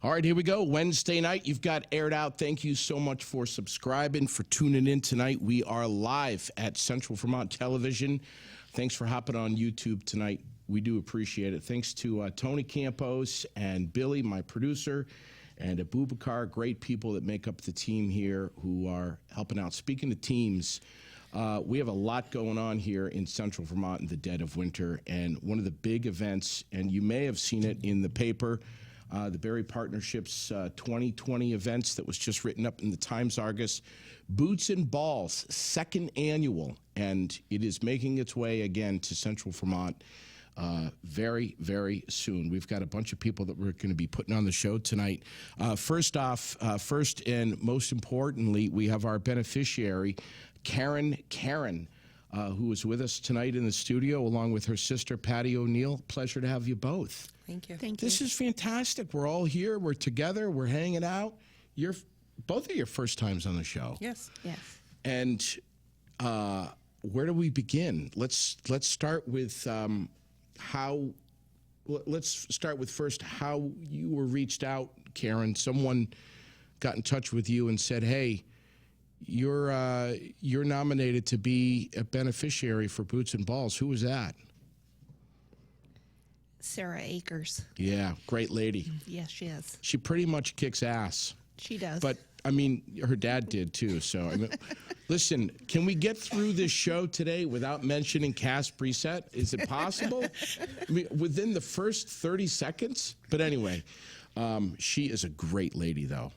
All right, here we go. Wednesday night, you've got Aired Out. Thank you so much for subscribing, for tuning in tonight. We are live at Central Vermont Television. Thanks for hopping on YouTube tonight. We do appreciate it. Thanks to Tony Campos and Billy, my producer, and Abubakar, great people that make up the team here who are helping out. Speaking of teams, we have a lot going on here in Central Vermont in the dead of winter, and one of the big events, and you may have seen it in the paper, the Berry Partnerships 2020 events that was just written up in the Times-Argus, Boots and Balls, second annual, and it is making its way again to Central Vermont very, very soon. We've got a bunch of people that we're going to be putting on the show tonight. First and most importantly, we have our beneficiary, Karen, who is with us tonight in the studio, along with her sister, Patty O'Neill. Pleasure to have you both. Thank you. Thank you. This is fantastic. We're all here. We're together. We're hanging out. You're both of your first times on the show. Yes. Yes. And where do we begin? Let's start with let's start with first how you were reached out, Karen. Someone got in touch with you and said, "Hey, you're nominated to be a beneficiary for Boots and Balls." Who was that? Sarah Akers. Yeah, great lady. Yes, she is. She pretty much kicks ass. She does. But I mean, her dad did too. So I mean, listen, can we get through this show today without mentioning Cass Brissett? Is it possible? I mean, within the first 30 seconds? But anyway, she is a great lady, though.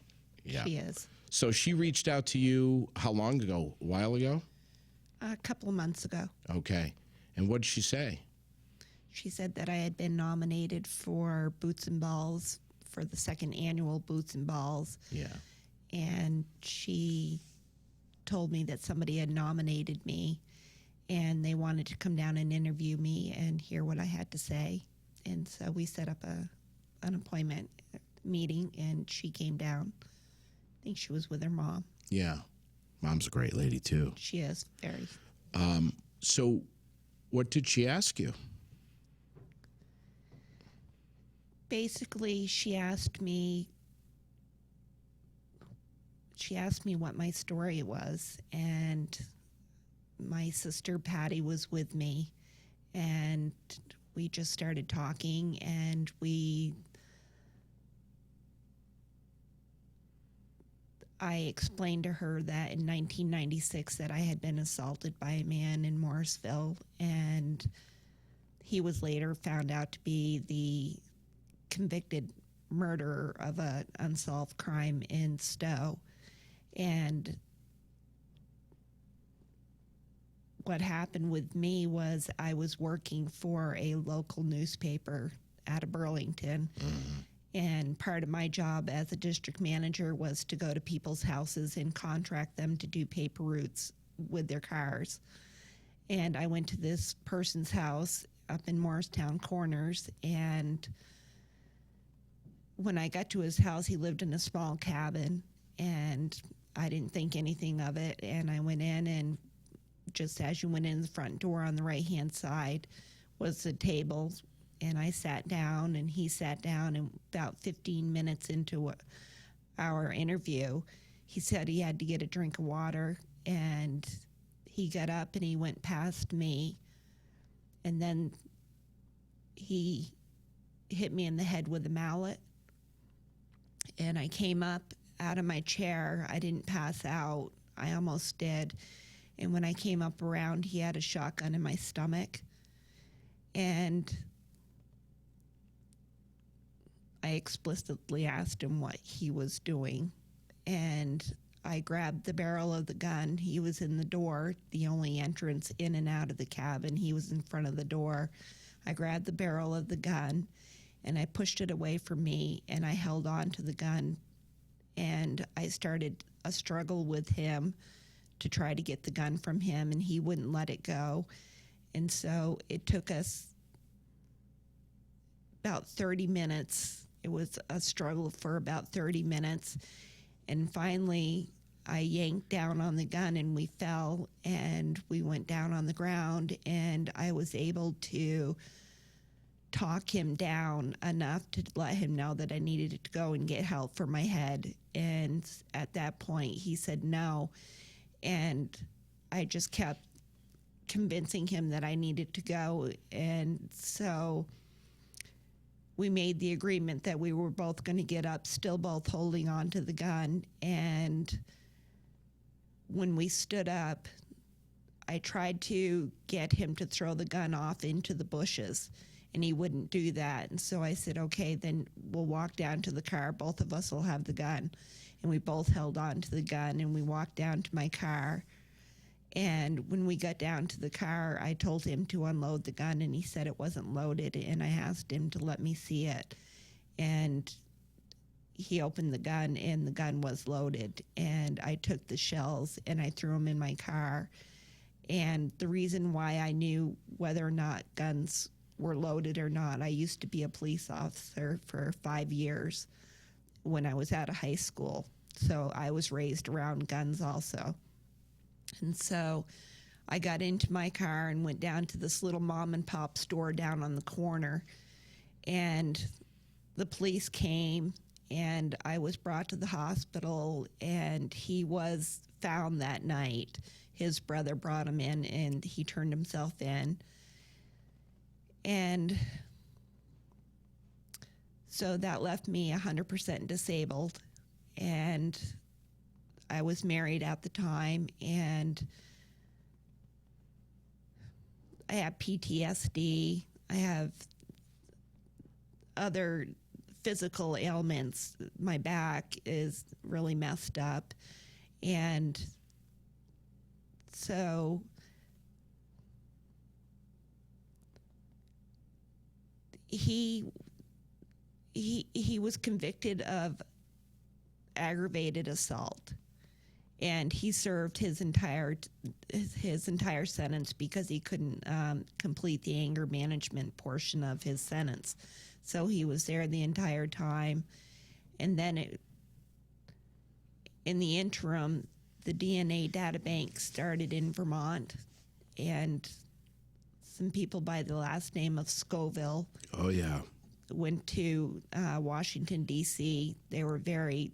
Yeah. She is. So she reached out to you how long ago? A while ago? A couple of months ago. Okay. And what did she say? She said that I had been nominated for Boots and Balls for the second annual Boots and Balls. Yeah. And she told me that somebody had nominated me and they wanted to come down and interview me and hear what I had to say. And so we set up an appointment meeting and she came down. I think she was with her mom. Yeah. Mom's a great lady, too. She is very. So what did she ask you? Basically, she asked me what my story was, and my sister Patty was with me, and we just started talking, and I explained to her that in 1996 that I had been assaulted by a man in Morrisville, and he was later found out to be the convicted murderer of an unsolved crime in Stowe. And what happened with me was I was working for a local newspaper out of Burlington. Mm-hmm. And part of my job as a district manager was to go to people's houses and contract them to do paper routes with their cars. And I went to this person's house up in Morristown Corners, and when I got to his house, he lived in a small cabin, and I didn't think anything of it. And I went in, and just as you went in the front door on the right-hand side was the table, and I sat down, and he sat down, and about 15 minutes into our interview, he said he had to get a drink of water, and he got up, and he went past me, and then he hit me in the head with a mallet. And I came up out of my chair. I didn't pass out. I almost did. And when I came up around, he had a shotgun in my stomach. And I explicitly asked him what he was doing. And I grabbed the barrel of the gun. He was in the door, the only entrance in and out of the cabin. He was in front of the door. I grabbed the barrel of the gun, and I pushed it away from me, and I held on to the gun, and I started a struggle with him to try to get the gun from him, and he wouldn't let it go. And so it took us about 30 minutes. It was a struggle for about 30 minutes, and finally I yanked down on the gun, and we fell, and we went down on the ground, and I was able to talk him down enough to let him know that I needed to go and get help for my head. And at that point, he said no. And I just kept convincing him that I needed to go. And so we made the agreement that we were both going to get up, still both holding on to the gun. And when we stood up, I tried to get him to throw the gun off into the bushes, and he wouldn't do that. And so I said, okay, then we'll walk down to the car. Both of us will have the gun. And we both held on to the gun, and we walked down to my car. And when we got down to the car, I told him to unload the gun, and he said it wasn't loaded, and I asked him to let me see it. And he opened the gun, and the gun was loaded. And I took the shells, and I threw them in my car. And the reason why I knew whether or not guns were loaded or not, I used to be a police officer for 5 years when I was out of high school. So I was raised around guns also. And so I got into my car and went down to this little mom and pop store down on the corner. And the police came, and I was brought to the hospital, and he was found that night. His brother brought him in, and he turned himself in. And so that left me 100% disabled. And I was married at the time, and I have PTSD. I have other physical ailments. My back is really messed up. And so he was convicted of aggravated assault, and he served his entire sentence because he couldn't complete the anger management portion of his sentence. So he was there the entire time. And then in the interim, the DNA data bank started in Vermont, and some people by the last name of Scoville Oh, yeah. went to Washington, D.C. They were very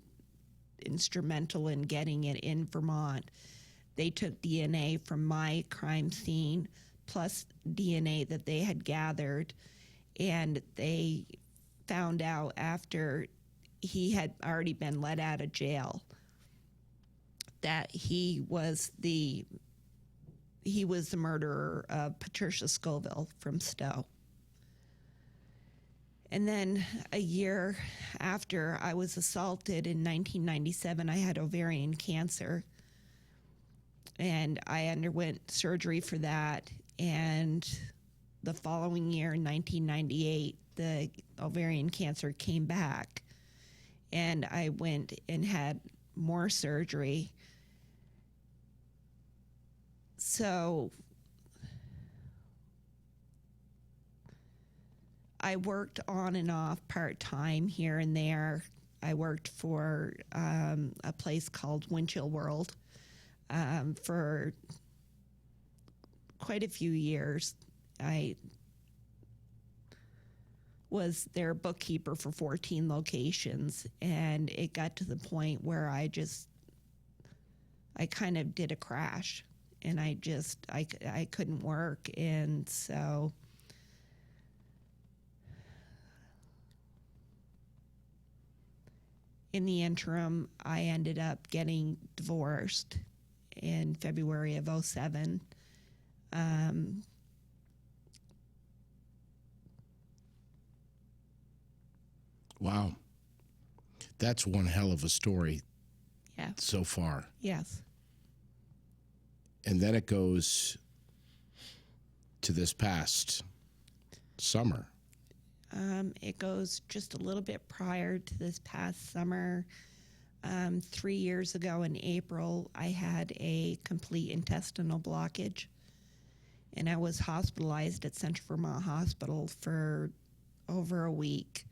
instrumental in getting it in Vermont. They took DNA from my crime scene plus DNA that they had gathered, and they found out after he had already been let out of jail that he was the murderer of Patricia Scoville from Stowe. And then a year after I was assaulted in 1997, I had ovarian cancer, and I underwent surgery for that. And the following year, in 1998, the ovarian cancer came back, and I went and had more surgery. So I worked on and off part-time here and there. I worked for a place called Winchill World for quite a few years. I was their bookkeeper for 14 locations, and it got to the point where I kind of did a crash, and I couldn't work. And so in the interim, I ended up getting divorced in February of 2007. Wow. That's one hell of a story Yeah. so far. Yes. And then it goes to this past summer. It goes just a little bit prior to this past summer. 3 years ago in April, I had a complete intestinal blockage, and I was hospitalized at Central Vermont Hospital for over a week.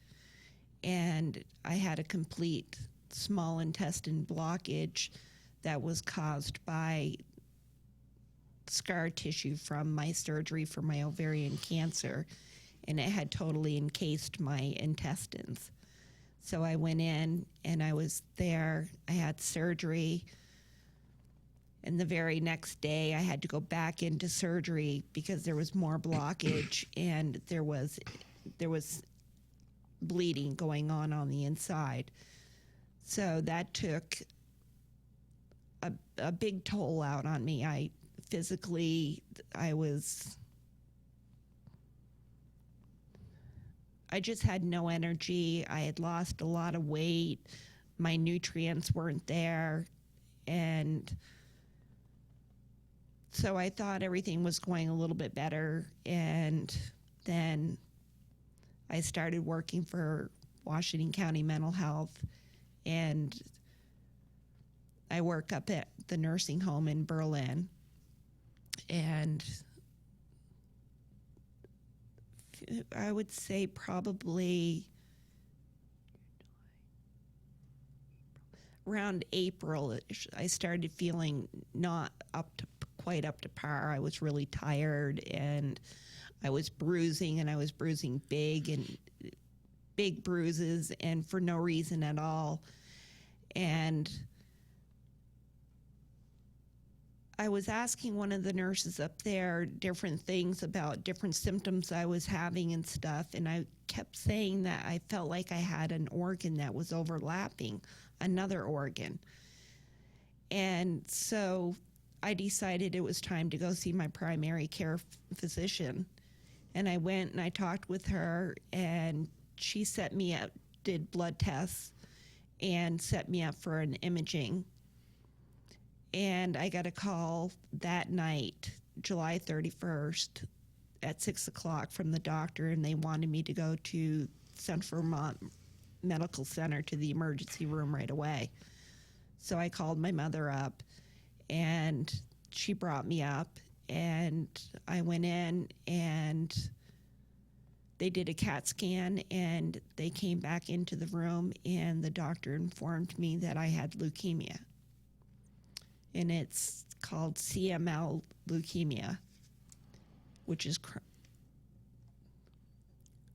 And I had a complete small intestine blockage that was caused by scar tissue from my surgery for my ovarian cancer. and it had totally encased my intestines. So I went in and I was there. I had surgery. And the very next day, I had to go back into surgery because there was more blockage and there was bleeding going on the inside. So that took a big toll out on me. I just had no energy. I had lost a lot of weight. My nutrients weren't there. And so I thought everything was going a little bit better. And then I started working for Washington County Mental Health. And I work up at the nursing home in Berlin. And I would say probably around April, I started feeling not quite up to par. I was really tired and I was bruising, and I was bruising big bruises and for no reason at all. And I was asking one of the nurses up there different things about different symptoms I was having and stuff, and I kept saying that I felt like I had an organ that was overlapping another organ. And so I decided it was time to go see my primary care physician. And I went and I talked with her, and she set me up, did blood tests, and set me up for an imaging. And I got a call that night, July 31st, at 6 o'clock from the doctor, and they wanted me to go to Central Vermont Medical Center to the emergency room right away. So I called my mother up, and she brought me up, and I went in, and they did a CAT scan, and they came back into the room, and the doctor informed me that I had leukemia. And it's called CML leukemia, which is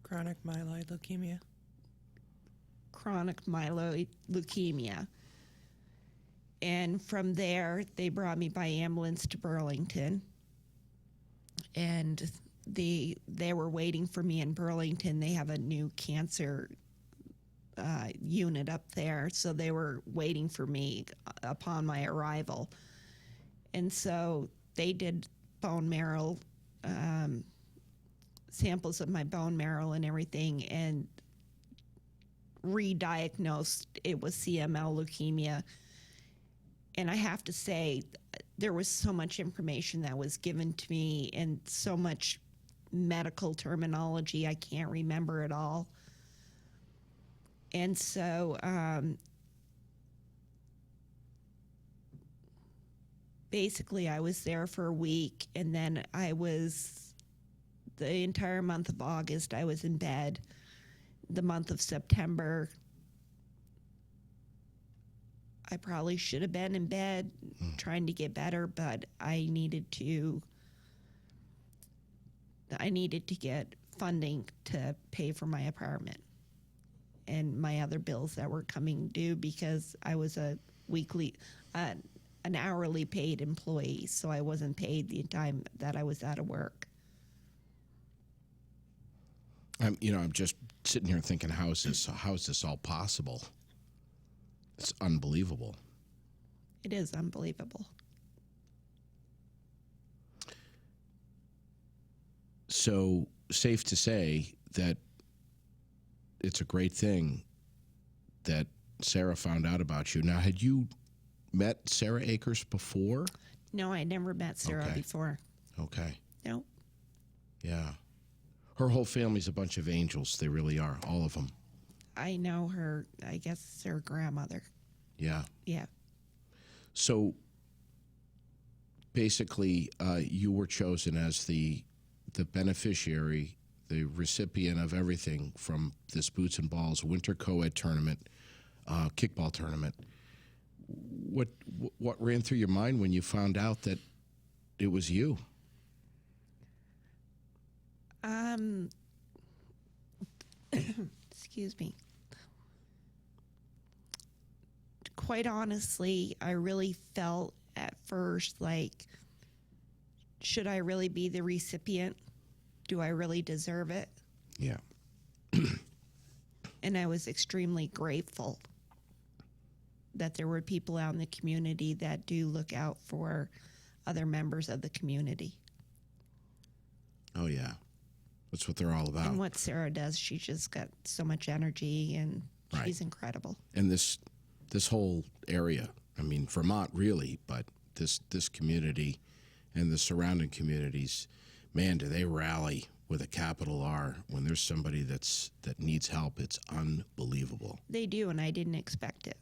Chronic myeloid leukemia. Chronic myeloid leukemia. And from there, they brought me by ambulance to Burlington. And they were waiting for me in Burlington. They have a new cancer unit up there, so they were waiting for me upon my arrival. And so they did bone marrow, samples of my bone marrow and everything, and re-diagnosed it was CML leukemia. And I have to say, there was so much information that was given to me and so much medical terminology, I can't remember it all. And so basically I was there for a week, and then the entire month of August, I was in bed. The month of September, I probably should have been in bed trying to get better, but I needed to get funding to pay for my apartment and my other bills that were coming due, because I was a an hourly paid employee, so I wasn't paid the time that I was out of work. I'm just sitting here thinking, how is this all possible? It's unbelievable. It is unbelievable. So, safe to say that it's a great thing that Sarah found out about you. Now, had you met Sarah Akers before? No, I never met Sarah before. Okay. No. Yeah. Her whole family's a bunch of angels. They really are, all of them. I know her, I guess her grandmother. Yeah. Yeah. So, basically, you were chosen as the beneficiary, the recipient of everything from this Boots and Balls Winter Co-ed tournament, kickball tournament. What ran through your mind when you found out that it was you? excuse me. Quite honestly, I really felt at first like, should I really be the recipient? Do I really deserve it? Yeah. And I was extremely grateful that there were people out in the community that do look out for other members of the community. Oh, yeah. That's what they're all about. And what Sarah does, she just got so much energy, and Right. she's incredible. And this whole area, I mean, Vermont really, but this community and the surrounding communities, man, do they rally with a capital R when there's somebody that needs help. It's unbelievable. They do, and I didn't expect it.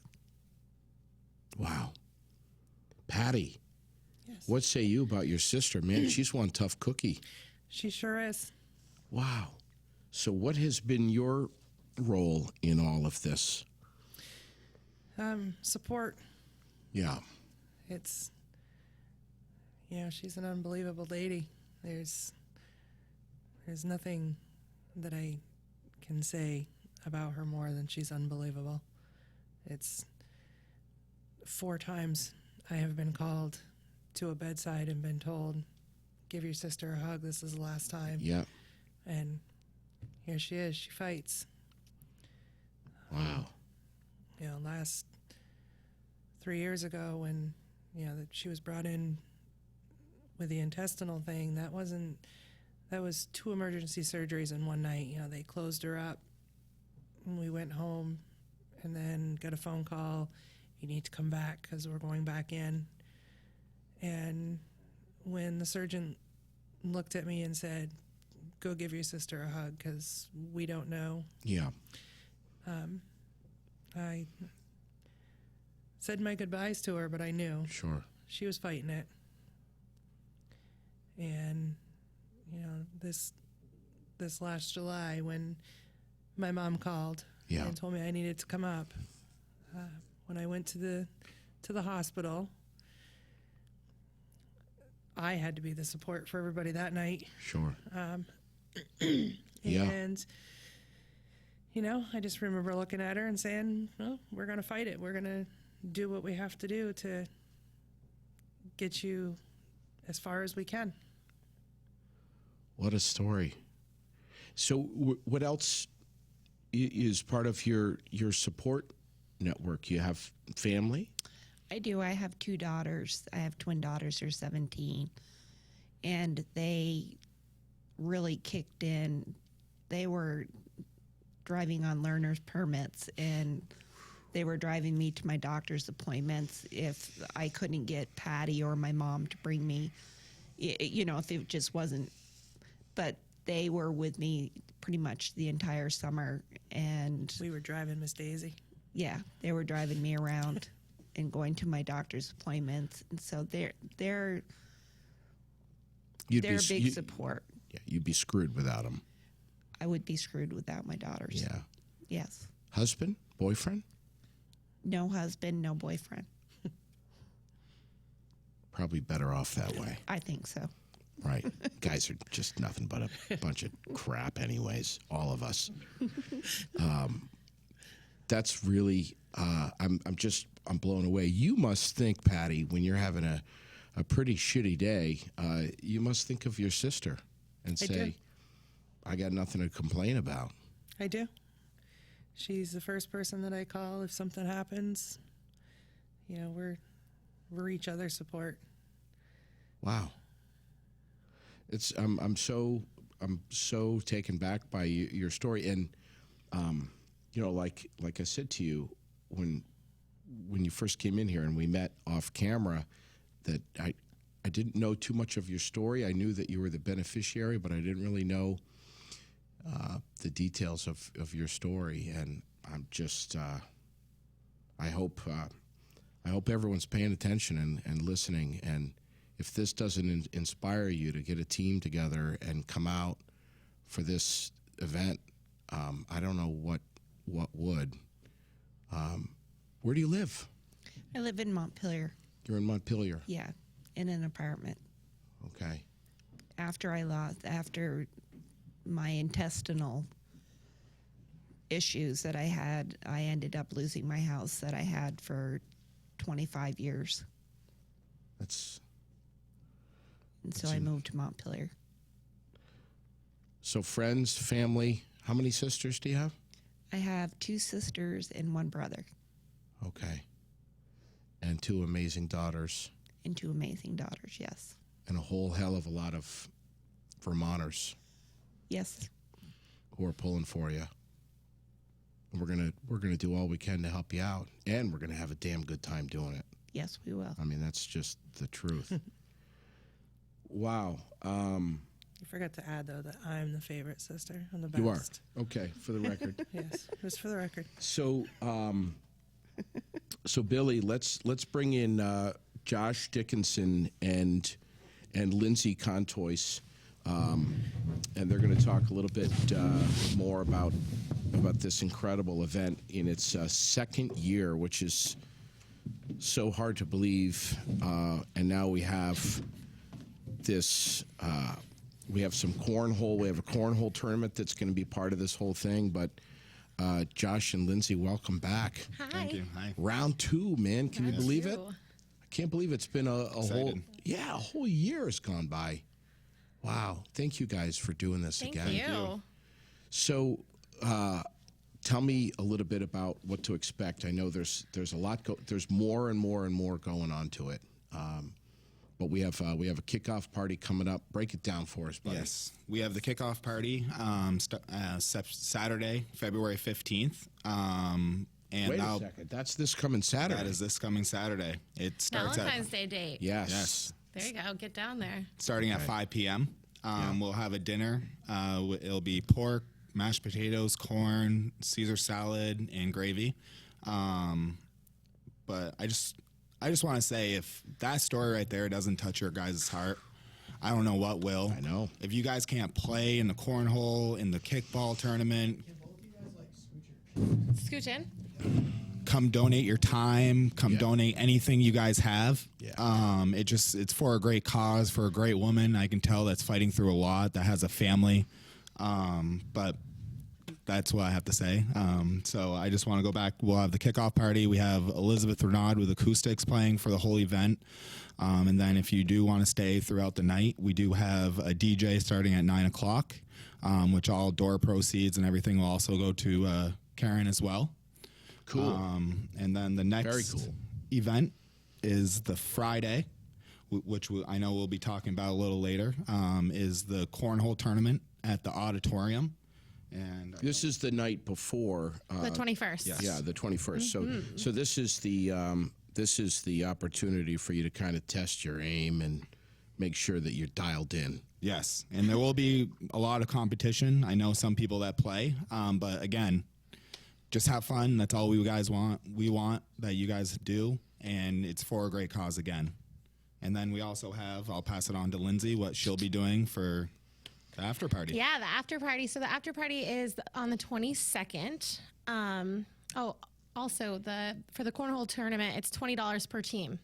Wow. Patty, Yes. what say you about your sister? Man, she's one tough cookie. She sure is. Wow. So what has been your role in all of this? Support. Yeah. It's, she's an unbelievable lady. There's nothing that I can say about her more than she's unbelievable. It's 4 times I have been called to a bedside and been told, give your sister a hug. This is the last time. Yeah. And here she is. She fights. Wow. Last 3 years ago when, that she was brought in with the intestinal thing, that was 2 emergency surgeries in one night. They closed her up and we went home and then got a phone call. You need to come back because we're going back in. And when the surgeon looked at me and said, go give your sister a hug because we don't know, Yeah. I said my goodbyes to her, but I knew Sure. she was fighting it. And this last July when my mom called Yeah. and told me I needed to come up, when I went to the hospital, I had to be the support for everybody that night. Sure. Yeah. And I just remember looking at her and saying, well, we're going to fight it. We're going to do what we have to do to get you as far as we can. What a story. So what else is part of your support network? You have family? I do. I have 2 daughters. I have twin daughters. They're 17. And they really kicked in. They were driving on learner's permits, and they were driving me to my doctor's appointments if I couldn't get Patty or my mom to bring me, if it just wasn't. But they were with me pretty much the entire summer. And We were driving Miss Daisy. yeah, they were driving me around and going to my doctor's appointments. And so they're You'd a big you- support. Yeah, you'd be screwed without them. I would be screwed without my daughters. Yeah. Yes. Husband? Boyfriend? No husband, no boyfriend. Probably better off that way. I think so. Right. Guys are just nothing but a bunch of crap anyways, all of us. That's really, I'm blown away. You must think, Patty, when you're having a pretty shitty day, you must think of your sister and I say, do. I got nothing to complain about. I do. She's the first person that I call if something happens. We're each other's support. Wow. It's I'm so taken back by your story, and like I said to you when you first came in here and we met off camera, that I didn't know too much of your story. I knew that you were the beneficiary, but I didn't really know the details of your story. And I'm just I hope everyone's paying attention and listening. And if this doesn't inspire you to get a team together and come out for this event, I don't know what would. Where do you live? I live in Montpelier. You're in Montpelier. Yeah, in an apartment. Okay. After my intestinal issues that I had, I ended up losing my house that I had for 25 years. That's And so I moved to Montpelier. so friends, family. How many sisters do you have? I have 2 sisters and 1 brother Okay. And 2 amazing daughters and 2 amazing daughters. Yes. and a whole hell of a lot of Vermonters Yes. who are pulling for you. And we're gonna do all we can to help you out, and we're gonna have a damn good time doing it. Yes, we will. I mean, that's just the truth. Wow. You forgot to add though that I'm the favorite sister. I'm the best. You are okay for the record. Yes, just for the record. So, so Billy, let's bring in Josh Dickinson and Lindsay Contois, and they're going to talk a little bit more about this incredible event in its second year, which is so hard to believe. And now we have this. We have some cornhole. We have a cornhole tournament that's going to be part of this whole thing. But Josh and Lindsay, welcome back. Hi. Thank you. Hi. Round 2, man. Can you believe it? Two. I can't believe it's been a whole Excited. a whole year has gone by. Wow. Thank you guys for doing this Thank again. you. So, tell me a little bit about what to expect. I know there's a lot. There's more and more and more going on to it. But we have a kickoff party coming up. Break it down for us, buddy. Yes, we have the kickoff party Saturday, February 15th. And Wait a second. That's this coming Saturday. that is this coming Saturday. It starts Valentine's Day date. Yes. Yes, There you go. Get down there. starting at 5 p.m. We'll have a dinner. It'll be pork, mashed potatoes, corn, Caesar salad, and gravy. But I just want to say, if that story right there doesn't touch your guys' heart, I don't know what will. I know. If you guys can't play in the cornhole, in the kickball tournament, Scooch in. come donate your time. Come Yeah. donate anything you guys have. Yeah. It's for a great cause, for a great woman. I can tell that's fighting through a lot, that has a family. But that's what I have to say. So I just want to go back. We'll have the kickoff party. We have Elizabeth Renaud with acoustics playing for the whole event. And then if you do want to stay throughout the night, we do have a DJ starting at 9 o'clock, which all door proceeds and everything will also go to Karen as well. Cool. And then the next Very cool. event is the Friday, which I know we'll be talking about a little later, is the cornhole tournament at the auditorium. And This is the night before. The 21st. yes. Yeah, the 21st. So this is the opportunity for you to kind of test your aim and make sure that you're dialed in. Yes, and there will be a lot of competition. I know some people that play, but again, just have fun. That's all we guys want. We want that you guys do, and it's for a great cause again. And then we also have, I'll pass it on to Lindsay, what she'll be doing for the after party. Yeah, the after party. So the after party is on the 22nd. Also for the cornhole tournament, it's $20 per team.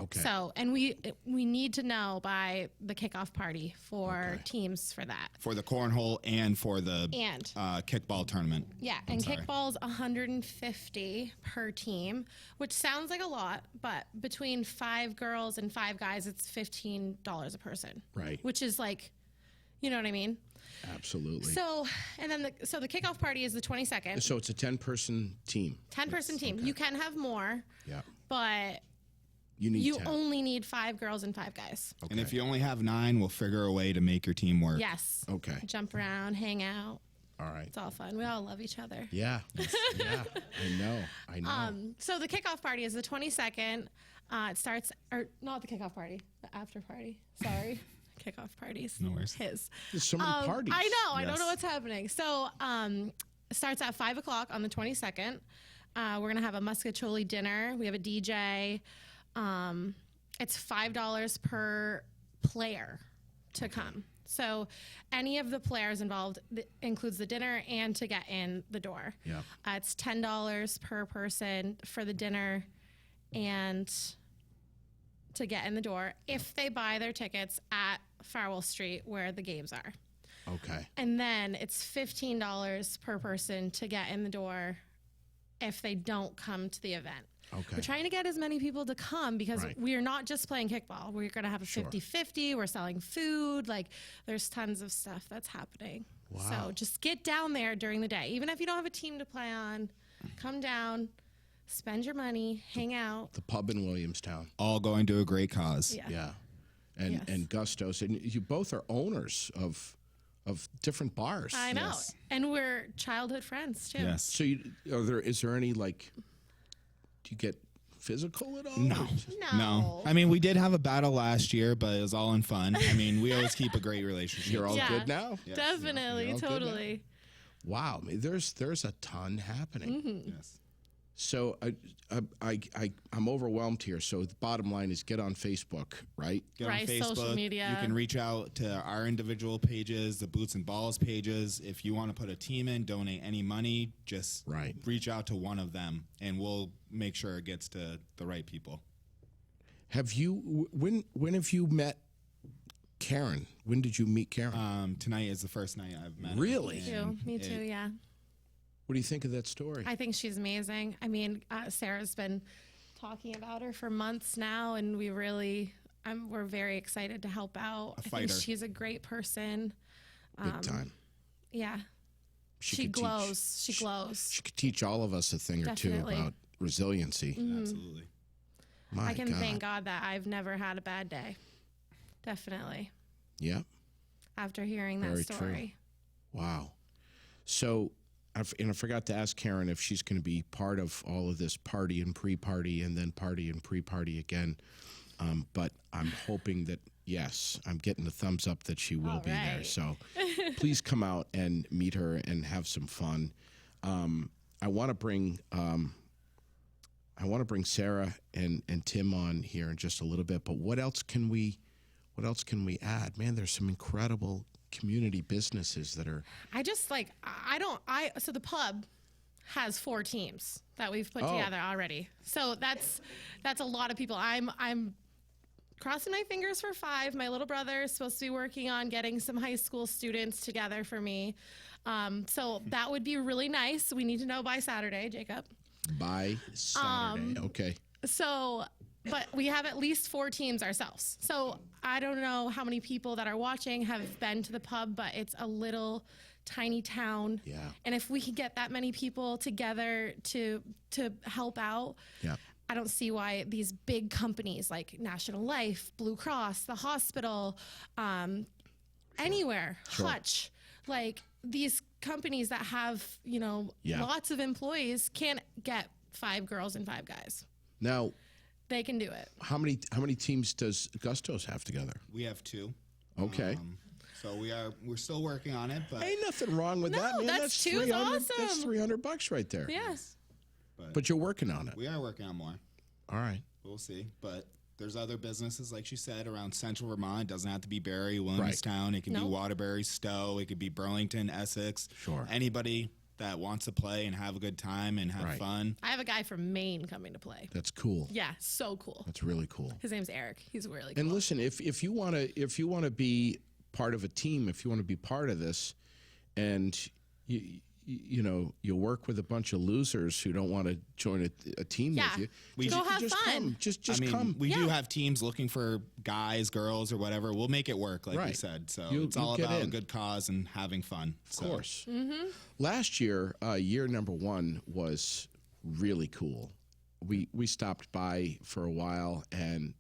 Okay. So, and we need to know by the kickoff party for Okay. teams for that. For the cornhole and for the And kickball tournament. yeah, and sorry. kickball's $150 per team, which sounds like a lot, but between 5 girls and 5 guys, it's $15 a person. Right. Which is like, you know what I mean? Absolutely. So, and then the kickoff party is the 22nd. So it's a 10-person team. 10-person team. You can have more, Yeah. but You need you 10. only need 5 girls and 5 guys. And if you only have 9, we'll figure a way to make your team work. Yes. Okay. Jump around, hang out. All right. It's all fun. We all love each other. Yeah. Yeah. I know. So the kickoff party is the 22nd. It starts, or not the kickoff party, the after party. Sorry. Kickoff parties. No worries. His. There's so many parties. I know. I don't Yes. know what's happening. So it starts at 5 o'clock on the 22nd. We're going to have a muscatoli dinner. We have a DJ. It's $5 per player to come. So any of the players involved includes the dinner and to get in the door. Yeah. It's $10 per person for the dinner and to get in the door if they buy their tickets at Farwell Street where the games are. Okay. And then it's $15 per person to get in the door if they don't come to the event. Okay. We're trying to get as many people to come because Right. we are not just playing kickball. We're going to have a 50-50. We're selling food. Like, there's tons of stuff that's happening. Wow. So just get down there during the day. Even if you don't have a team to play on, come down, spend your money, hang out. The pub in Williamstown. All going to a great cause. Yeah. Yeah. And Yes. and Gustos, and you both are owners of different bars. I know. Yes. And we're childhood friends, too. Yes. So is there any like, do you get physical at all? No. No. I mean, we did have a battle last year, but it was all in fun. I mean, we always keep a great relationship. You're all Yeah. good now? Definitely, You're all good now? totally. Wow. I mean, there's a ton happening. Yes. So I'm overwhelmed here. So the bottom line is get on Facebook, right? Get Right, on Facebook. social media. You can reach out to our individual pages, the Boots and Balls pages. If you want to put a team in, donate any money, just Right. reach out to one of them, and we'll make sure it gets to the right people. Have you when have you met Karen? When did you meet Karen? Tonight is the first night I've met her, Really? and Me too, yeah. What do you think of that story? I think she's amazing. I mean, Sarah's been talking about her for months now, and we're very excited to help out. I think fighter. she's a great person. Big time. Yeah, she could teach- glows. She glows. She could teach all of us a thing or two Definitely. about resiliency. Absolutely. My I can God. thank God that I've never had a bad day. Definitely. Yeah. After hearing that Very true. story. Wow. So, I forgot to ask Karen if she's going to be part of all of this party and pre-party and then party and pre-party again. But I'm hoping that, yes, I'm getting the thumbs up that she will All be there. right. So please come out and meet her and have some fun. I want to bring Sarah and Tim on here in just a little bit. But what else can we add? Man, there's some incredible community businesses that are. So the pub has 4 teams that we've put Oh. together already. So that's a lot of people. I'm crossing my fingers for 5. My little brother is supposed to be working on getting some high school students together for me. So that would be really nice. We need to know by Saturday, Jacob. By Saturday. Okay. So, but we have at least 4 teams ourselves. So I don't know how many people that are watching have been to the pub, but it's a little tiny town. Yeah. And if we could get that many people together to help out, Yeah. I don't see why these big companies like National Life, Blue Cross, the hospital, anywhere, Hutch, like these companies that have, Yeah. lots of employees can't get 5 girls and 5 guys. Now, They can do it. how many teams does Gustos have together? We have 2. Okay. So we're still working on it, but Ain't nothing wrong with No, that, man. that's two is 300 That's awesome. $300 right there. Yes. But you're working on it. we are working on more. All right. We'll see. But there's other businesses, like she said, around Central Vermont. It doesn't have to be Barry, Williamstown. It can be Nope. Waterbury, Stowe. It could be Burlington, Essex. Sure. Anybody that wants to play and have a good time and have Right. fun. I have a guy from Maine coming to play. That's cool. Yeah, so cool. That's really cool. His name's Eric. He's really cool. And listen, if you want to be part of a team, if you want to be part of this, and you work with a bunch of losers who don't want to join a team Yeah. with you, Go have just fun. come. Just I mean, come. we do Yeah. have teams looking for guys, girls, or whatever. We'll make it work, like we Right. said. So You- it's you all get about a in. good cause and having fun. Of course. Mm-hmm. Last year, year number 1 was really cool. We stopped by for a while, and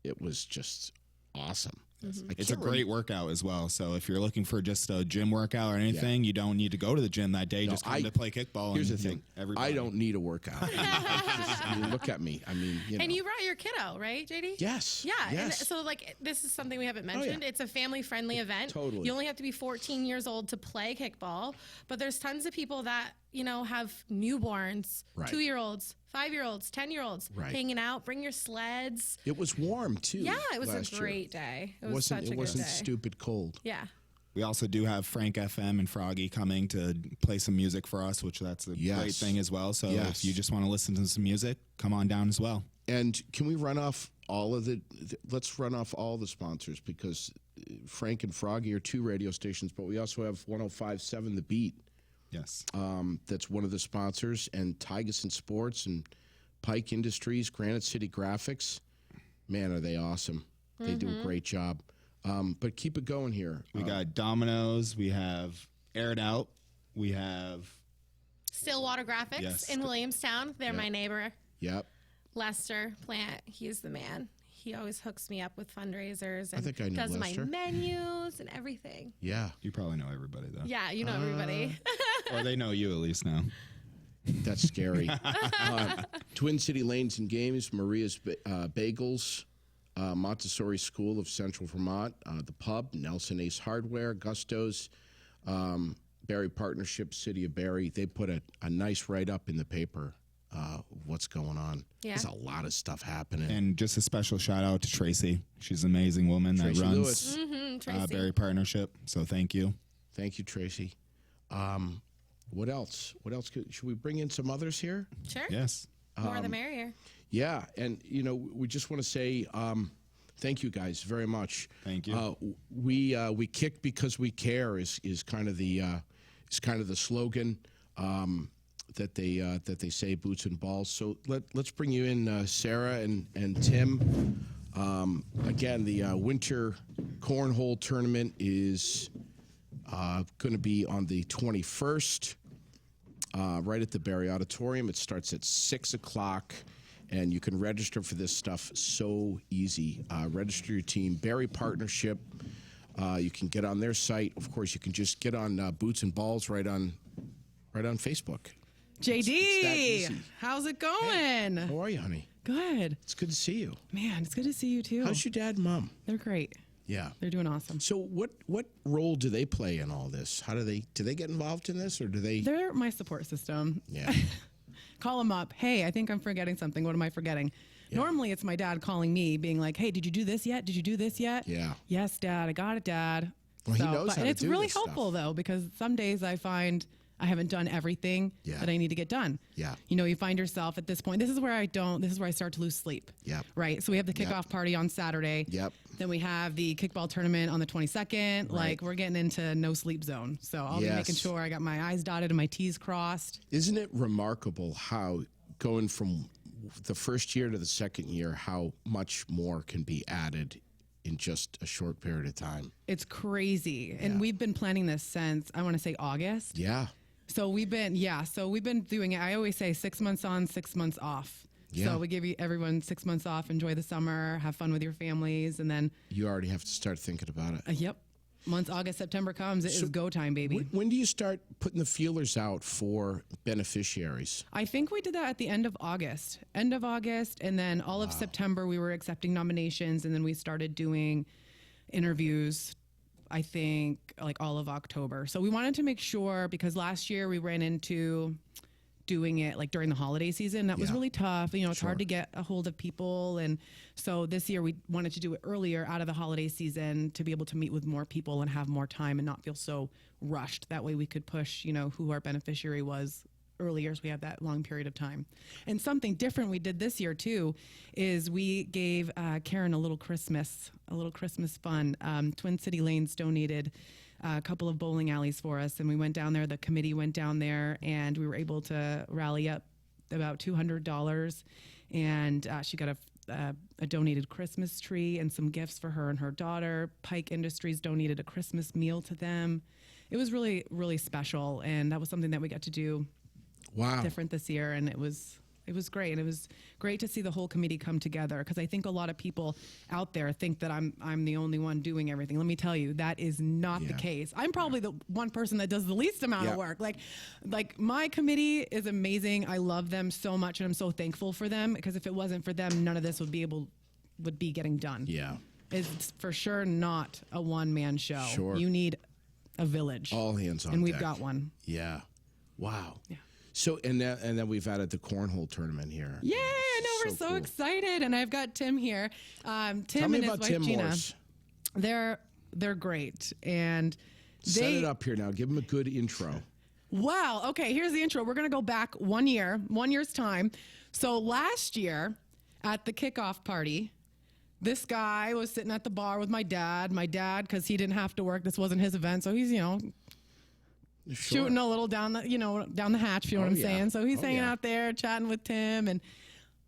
it was just awesome. Mm-hmm. I It's a can't great workout as well. So if you're looking for just a gym workout or anything, you don't need to go to the gym that day. No, just come to play kickball. Here's the and thing. everybody. I don't need a workout. I mean, look at me. I mean, And you brought your kiddo, right, JD? Yes. Yeah. And Yes. so, this is something we haven't mentioned. It's a family-friendly event. Totally. You only have to be 14 years old to play kickball, but there's tons of people that have newborns, Right. 2-year-olds, 5-year-olds, 10-year-olds, Right. hanging out. Bring your sleds. It was warm too. Yeah, it was last a year. great day. It was Wasn't such a it wasn't good day. stupid cold. Yeah. We also do have Frank FM and Froggy coming to play some music for us, which that's a Yes. great thing as well. So Yes. if you just want to listen to some music, come on down as well. And can we run off all of let's run off all the sponsors, because Frank and Froggy are 2 radio stations, but we also have 105.7 The Beat. Yes. That's one of the sponsors, and Tygason Sports and Pike Industries, Granite City Graphics. Man, are they awesome. They do a great job. But keep it going here. We got Domino's. We have Aired Out. We have Stillwater Graphics Yes. in Williamstown. They're my neighbor. Yep. Lester Plant, he's the man. He always hooks me up with fundraisers and think I know does Lester. my menus and everything. Yeah. You probably know everybody though. Yeah, you know everybody. Or they know you at least now. That's scary. Twin City Lanes and Games, Maria's Bagels, Montessori School of Central Vermont, the Pub, Nelson Ace Hardware, Gusto's, Barry Partnership, City of Barry. They put a nice write-up in the paper of what's going on. Yeah. There's a lot of stuff happening. And just a special shout out to Tracy. She's an amazing woman Tracy that runs Lewis. Tracy. Barry Partnership. So thank you. Thank you, Tracy. What else? Should we bring in some others here? Sure. Yes. More the merrier. Yeah, and we just want to say thank you guys very much. Thank you. We kick because we care is kind of the slogan that they say, boots and balls. So let's bring you in, Sarah and Tim. Again, the winter cornhole tournament is going to be on the 21st. Right at the Barry Auditorium. It starts at 6 o'clock, and you can register for this stuff so easy. Register your team. Barry Partnership. You can get on their site. Of course, you can just get on Boots and Balls right on Facebook. JD, It's that easy. how's it going? How are you, honey? Good. It's good to see you. Man, it's good to see you too. How's your dad and mom? They're great. Yeah. They're doing awesome. So what role do they play in all this? How do they get involved in this, or do they? They're my support system. Yeah. Call them up. Hey, I think I'm forgetting something. What am I forgetting? Normally, it's my dad calling me, being like, "Hey, did you do this yet? Did you do this yet?" Yeah. Yes, Dad. I got it, Dad. Well, he knows how and to it's do really this stuff. helpful though, because some days I find I haven't done everything Yeah. that I need to get done. Yeah. You find yourself at this point. This is where I start to lose sleep. Yep. Right. So we have the Yep. kickoff party on Saturday. Yep. Then we have the kickball tournament on the 22nd. Like we're getting into no sleep zone. So I'll be making Yes. sure I got my I's dotted and my T's crossed. Isn't it remarkable how going from the first year to the second year, how much more can be added in just a short period of time? It's crazy. And we've been planning this since, I want to say August. Yeah. So we've been doing it. I always say 6 months on, 6 months off. Yeah. So we give everyone 6 months off, enjoy the summer, have fun with your families. And then, You already have to start thinking about it. yep, once August, September comes, it is go time, baby. When do you start putting the feelers out for beneficiaries? I think we did that at the end of August. And then all of September, we were accepting nominations. And then we started doing interviews, I think, like all of October. So we wanted to make sure, because last year we ran into doing it like during the holiday season. That was Yeah. really tough. It's Sure. hard to get a hold of people. And so this year we wanted to do it earlier out of the holiday season to be able to meet with more people and have more time and not feel so rushed. That way we could push, who our beneficiary was earlier, so we have that long period of time. And something different we did this year too is we gave Karen a little Christmas fun. Twin City Lanes donated a couple of bowling alleys for us, and we went down there. The committee went down there, and we were able to rally up about $200, and she got a donated Christmas tree and some gifts for her and her daughter. Pike Industries donated a Christmas meal to them. It was really, really special, and that was something that we got to do Wow. different this year, and it was great. And it was great to see the whole committee come together, because I think a lot of people out there think that I'm the only one doing everything. Let me tell you, that is not the Yeah. case. I'm probably the one person that does the least amount Yeah. of work. Like my committee is amazing. I love them so much, and I'm so thankful for them, because if it wasn't for them, none of this would be getting done. Yeah. It's for sure not a one-man show. Sure. You need a village. All hands on and we've deck. got one. Yeah. Wow. Yeah. So and then we've added the cornhole tournament here. Yay, I know, we're so cool. excited. And I've got Tim here. Tim Tell me and his about wife Tim Gina. Morse. They're great. And Set they it up here now. Give him a good intro. Wow. Okay, here's the intro. We're gonna go back 1 year's time. So last year at the kickoff party, this guy was sitting at the bar with my dad. My dad, because he didn't have to work, this wasn't his event, so he's, shooting a little down the hatch, if you know what I'm yeah. saying. So he's Oh, hanging yeah. out there chatting with Tim, and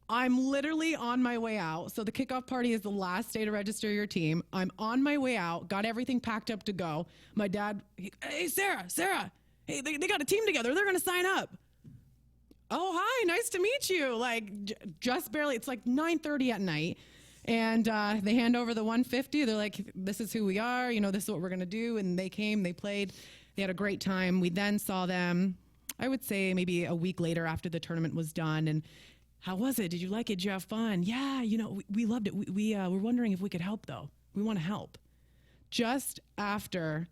I'm literally on my way out. So the kickoff party is the last day to register your team. I'm on my way out, got everything packed up to go. My dad, hey, Sarah, hey, they got a team together. They're going to sign up. Oh, hi, nice to meet you. Like, just barely, it's like 9:30 at night. And they hand over the 150. They're like, this is who we are. This is what we're going to do. And they came, they played. They had a great time. We then saw them, I would say maybe a week later after the tournament was done. And how was it? Did you like it? Did you have fun? Yeah, we loved it. We were wondering if we could help, though. We want to help. Just after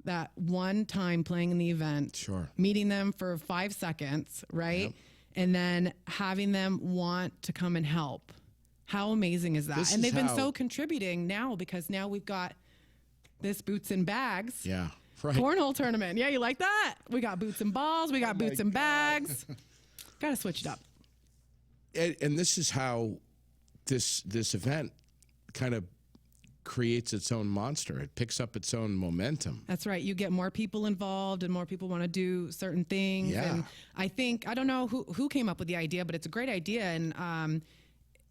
that one time playing in the event, Sure. meeting them for 5 seconds, right? Yep. And then having them want to come and help. How amazing is that? This And is they've been how- so contributing now, because now we've got this Boots and Bags Yeah. Right. cornhole tournament. Yeah, you like that? We got boots and balls. We got boots and bags. Got to switch it up. And this is how this event kind of creates its own monster. It picks up its own momentum. That's right. You get more people involved, and more people want to do certain things. Yeah. And I don't know who came up with the idea, but it's a great idea. And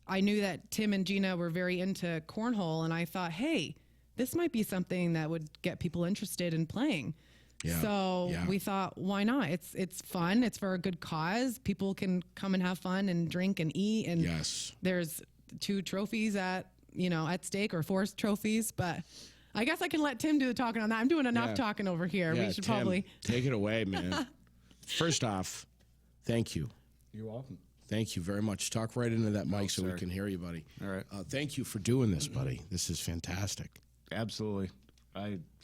I knew that Tim and Gina were very into cornhole, and I thought, hey, this might be something that would get people interested in playing. Yeah. So Yeah. we thought, why not? It's fun. It's for a good cause. People can come and have fun and drink and eat. And Yes. there's 2 trophies at stake, or 4 trophies. But I guess I can let Tim do the talking on that. I'm doing enough Yeah. talking over here. Yeah, We should Tim, probably. take it away, man. First off, thank you. You're welcome. Thank you very much. Talk right into that mic so we sir. can hear you, buddy. All right. Thank you for doing this, buddy. This is fantastic. Absolutely.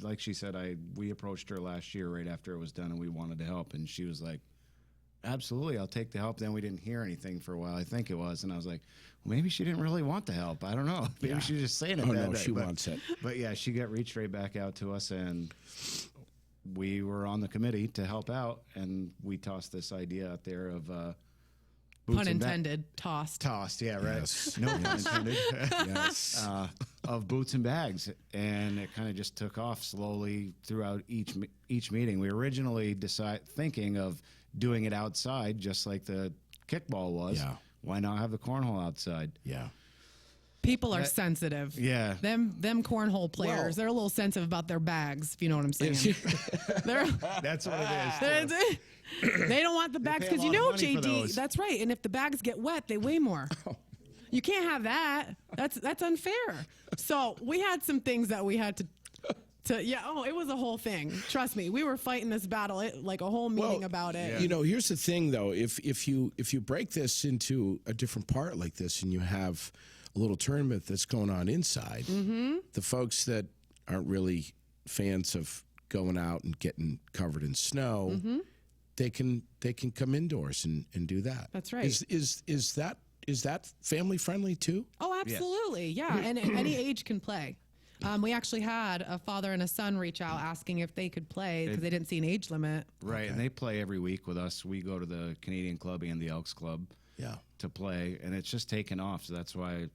Like she said, we approached her last year right after it was done, and we wanted to help, and she was like, absolutely, I'll take the help. Then we didn't hear anything for a while, I think it was, and I was like, well, maybe she didn't really want the help. I don't know. Maybe she was just saying it Oh, that no, day, she but- wants it. But yeah, she got reached right back out to us, and we were on the committee to help out, and we tossed this idea out there of boots Pun and intended. Tossed. tossed, yeah, right. Yes. No pun intended. Yes. Of boots and bags, and it kind of just took off slowly throughout each meeting. We originally thinking of doing it outside, just like the kickball was. Yeah. Why not have the cornhole outside? Yeah. People are sensitive. Yeah. Them cornhole players, Well- they're a little sensitive about their bags, if you know what I'm saying. they're, That's what it is. they don't want the bags, pay a because you lot know, of money for JD, those. that's right. And if the bags get wet, they weigh more. You can't have that. That's unfair. So we had some things that we had to it was a whole thing. Trust me, we were fighting this battle, like a whole meeting about it. You know, here's the thing, though. If you break this into a different part like this, and you have a little tournament that's going on inside, the folks that aren't really fans of going out and getting covered in snow, they can come indoors and do that. That's right. Is that family friendly too? Oh, absolutely. Yeah. And any age can play. We actually had a father and a son reach out asking if they could play, because they didn't see an age limit. Right, and they play every week with us. We go to the Canadian Club and the Elks Club Yeah. to play, and it's just taken off. So that's why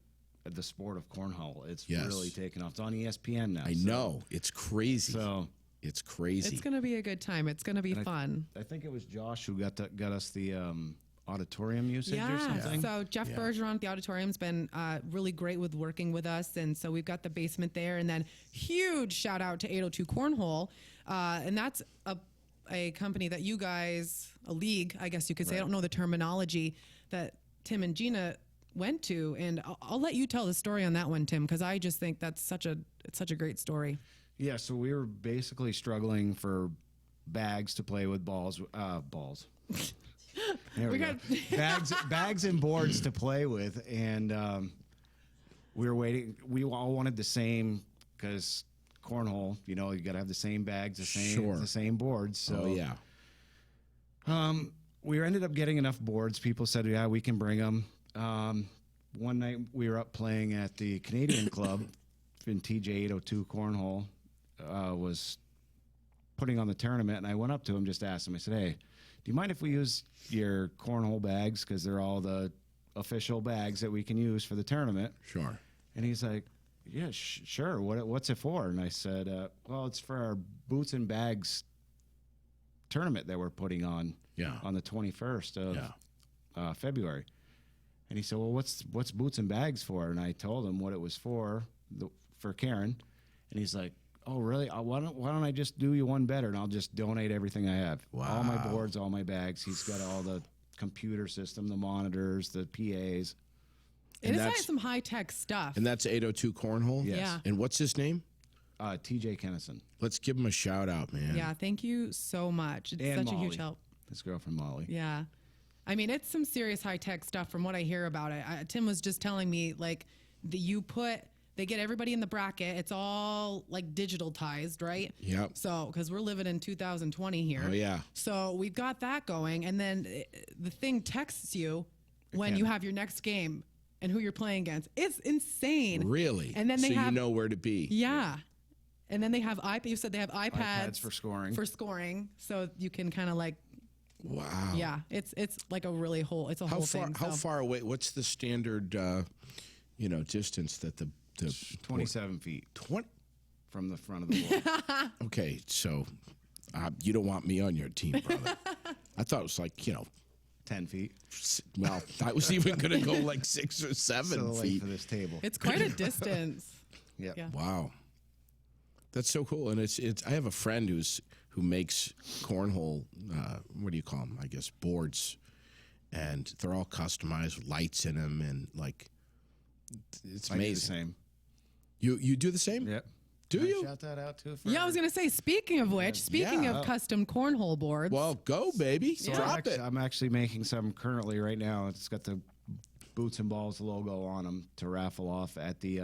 the sport of cornhole, it's Yes. really taken off. It's on ESPN now. I know, it's crazy. So It's crazy. It's going to be a good time. It's going to be fun. I think it was Josh who got us the auditorium usage or Yeah. something. So Jeff Bergeron at the auditorium's been really great with working with us, and so we've got the basement there. And then huge shout out to 802 Cornhole, and that's a company that you guys, a league, I guess you could say. I don't know the terminology that Tim and Gina went to, and I'll let you tell the story on that one, Tim, because I just think that's such a great story. Yeah, so we were basically struggling for bags to play with balls. There we go. bags and boards to play with, and we were waiting. We all wanted the same, because cornhole, you got to have the same bags, the same boards. So oh yeah. we ended up getting enough boards. People said, yeah, we can bring them. One night we were up playing at the Canadian Club, in TJ 802 Cornhole was putting on the tournament, and I went up to him, just asked him, I said, hey, do you mind if we use your cornhole bags, because they're all the official bags that we can use for the tournament? Sure. And he's like, yeah, sure. What's it for? And I said, well, it's for our Boots and Bags tournament that we're putting on Yeah. on the 21st of Yeah. February. And he said, well, what's Boots and Bags for? And I told him what it was for Karen. And he's like, oh, really? Why don't I just do you one better, and I'll just donate everything I have. All my boards, all my bags. He's got all the computer system, the monitors, the PAs. It is like some high tech stuff. And that's 802 Cornhole? Yes. Yeah. And what's his name? TJ Kennison. Let's give him a shout out, man. Yeah, thank you so much. It's And such a huge Molly. help. His girlfriend, Molly. Yeah. I mean, it's some serious high tech stuff from what I hear about it. Tim was just telling me, like, they get everybody in the bracket. It's all like digitalized, right? Yep. So, because we're living in 2020 here. Oh, yeah. So we've got that going. And then the thing texts you when you have your next game and who you're playing against. It's insane. Really? And then they so have, you know where to be. yeah. And then they have you said they have iPads for scoring. For scoring, so you can kind of like, Wow. yeah, it's like a really it's a How whole far? thing. How so. far away? What's the standard, distance that the 27 feet 20? from the front of the board. Okay, so you don't want me on your team, brother. I thought it was like 10 feet. well, I was even going to go like 6 or 7 So late feet. for this table. It's quite a distance. Yep. Yeah. Wow, that's so cool. And it's. I have a friend who makes cornhole. What do you call them? I guess boards, and they're all customized, with lights in them, and like it's I do the amazing. same. You do the same? Yep. Do Can I you? shout that out too? Yeah, I was gonna say. Speaking of which, speaking Yeah. of custom cornhole boards, Well, go baby, drop it. I'm actually making some currently right now. It's got the Boots and Balls logo on them to raffle off at the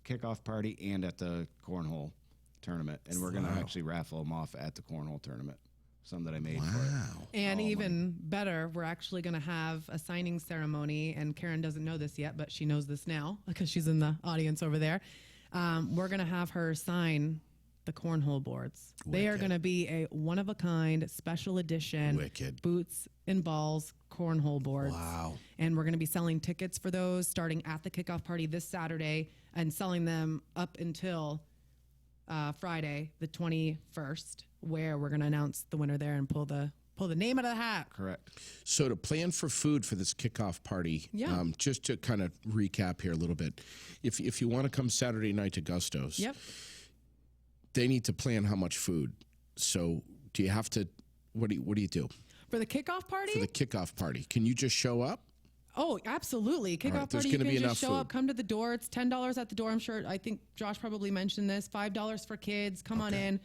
kickoff party and at the cornhole tournament. And we're going to actually raffle them off at the cornhole tournament. Some that I made for it. Wow. and even better, we're actually gonna have a signing ceremony. And Karen doesn't know this yet, but she knows this now because she's in the audience over there. We're gonna have her sign the cornhole boards. They are Wicked. gonna be a one of a kind, special edition Wicked. Boots and Balls cornhole boards. Wow. And we're going to be selling tickets for those starting at the kickoff party this Saturday and selling them up until Friday, the 21st, where we're going to announce the winner there and pull the name out of the hat. Correct. So to plan for food for this kickoff party, Yeah. just to kind of recap here a little bit, if you want to come Saturday night to Gusto's, Yep. they need to plan how much food. So do you have to? What do you do For the kickoff party? for the kickoff party? Can you just show up? Oh, absolutely. Kickoff right, there's party, you gonna can be just enough show up, food. come to the door. It's $10 at the door. I think Josh probably mentioned this. $5 for kids. Come on in.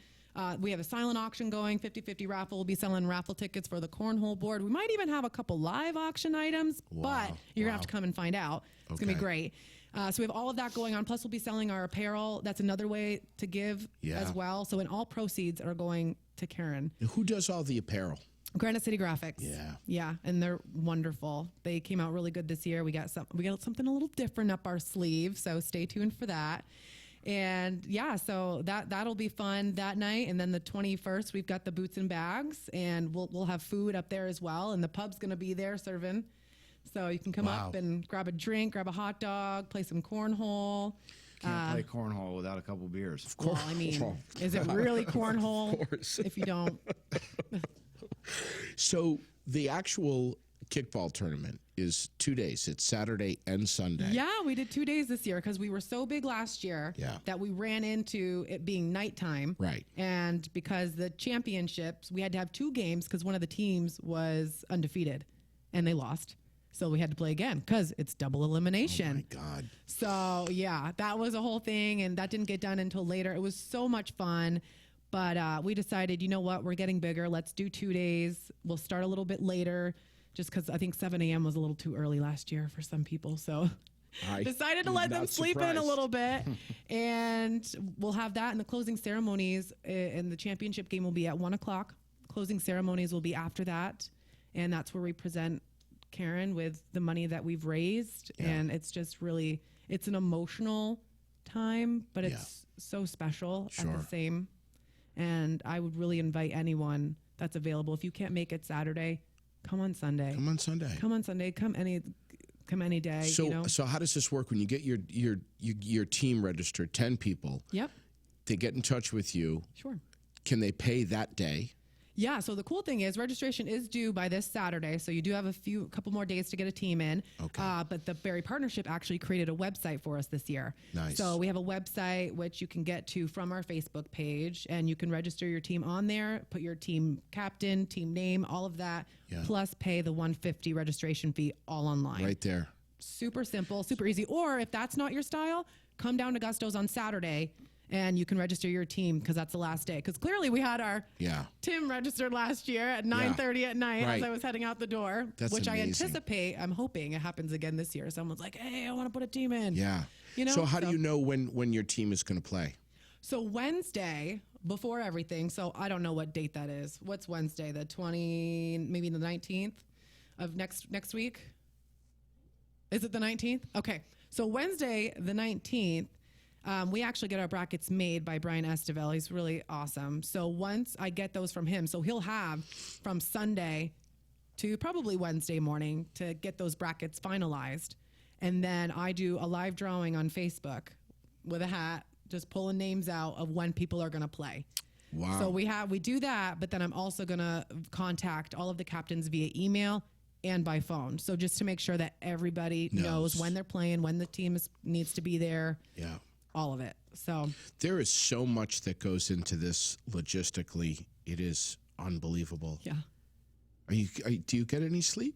We have a silent auction going, 50-50 raffle. We'll be selling raffle tickets for the cornhole board. We might even have a couple live auction items, but you're going to have to come and find out. It's going to be Okay. great. So we have all of that going on. Plus, we'll be selling our apparel. That's another way to give Yeah. as well. So, and all proceeds are going to Karen. And who does all the apparel? Granite City Graphics. Yeah. Yeah, and they're wonderful. They came out really good this year. We got something a little different up our sleeve, so stay tuned for that. And yeah, so that'll be fun that night. And then the 21st, we've got the Boots and Bags, and we'll have food up there as well. And the pub's going to be there serving, so you can come Wow. up and grab a drink, grab a hot dog, play some cornhole. Can't play cornhole without a couple beers. Of Well, I mean, is it really cornhole? If you don't, So the actual kickball tournament is 2 days. It's Saturday and Sunday. yeah, we did 2 days this year because we were so big last year Yeah. that we ran into it being nighttime. Right. And because the championships, we had to have 2 games because one of the teams was undefeated and they lost. So we had to play again because it's double elimination. My God. So yeah, that was a whole thing, and that didn't get done until later. It was so much fun, but we decided, you know what, we're getting bigger. Let's do 2 days. We'll start a little bit later, just because I think 7 a.m. was a little too early last year for some people. So I decided to let them not sleep in a surprised. little bit, and we'll have that. And the closing ceremonies and the championship game will be at 1:00. Closing ceremonies will be after that, and that's where we present Karen with the money that we've raised. And it's just really, it's an emotional time, but it's so special at Sure. the same. And I would really invite anyone that's available. If you can't make it Saturday, come on Sunday. Come on Sunday. Come on Sunday. Come come any day. So, you know? so how does this work when you get your team registered? 10 people. Yep. They get in touch with you. Sure. Can they pay that day? Yeah, so the cool thing is registration is due by this Saturday, so you do have couple more days to get a team in. Okay. But the Berry Partnership actually created a website for us this year. Nice. So we have a website which you can get to from our Facebook page, and you can register your team on there, put your team captain, team name, all of that, Yeah. plus pay the $150 registration fee all online. Right there. Super simple, super easy. Or if that's not your style, come down to Gusto's on Saturday and you can register your team because that's the last day. Because clearly we had our Yeah. Tim registered last year at 9:30 at night Right. as I was heading out the door, That's which amazing. I'm hoping it happens again this year. Someone's like, hey, I want to put a team in. Yeah. You know, So how do you know when your team is going to play? So Wednesday, before everything, so I don't know what date that is. What's Wednesday? The maybe the 19th of next week? Is it the 19th? Okay. So Wednesday, the 19th, we actually get our brackets made by Brian Estevel. He's really awesome. So once I get those from him, so he'll have from Sunday to probably Wednesday morning to get those brackets finalized. And then I do a live drawing on Facebook with a hat, just pulling names out of when people are going to play. Wow. So we do that, but then I'm also going to contact all of the captains via email and by phone. So just to make sure that everybody knows when they're playing, when the team needs to be there, Yeah. all of it. So There is so much that goes into this logistically. It is unbelievable. yeah. Do you get any sleep?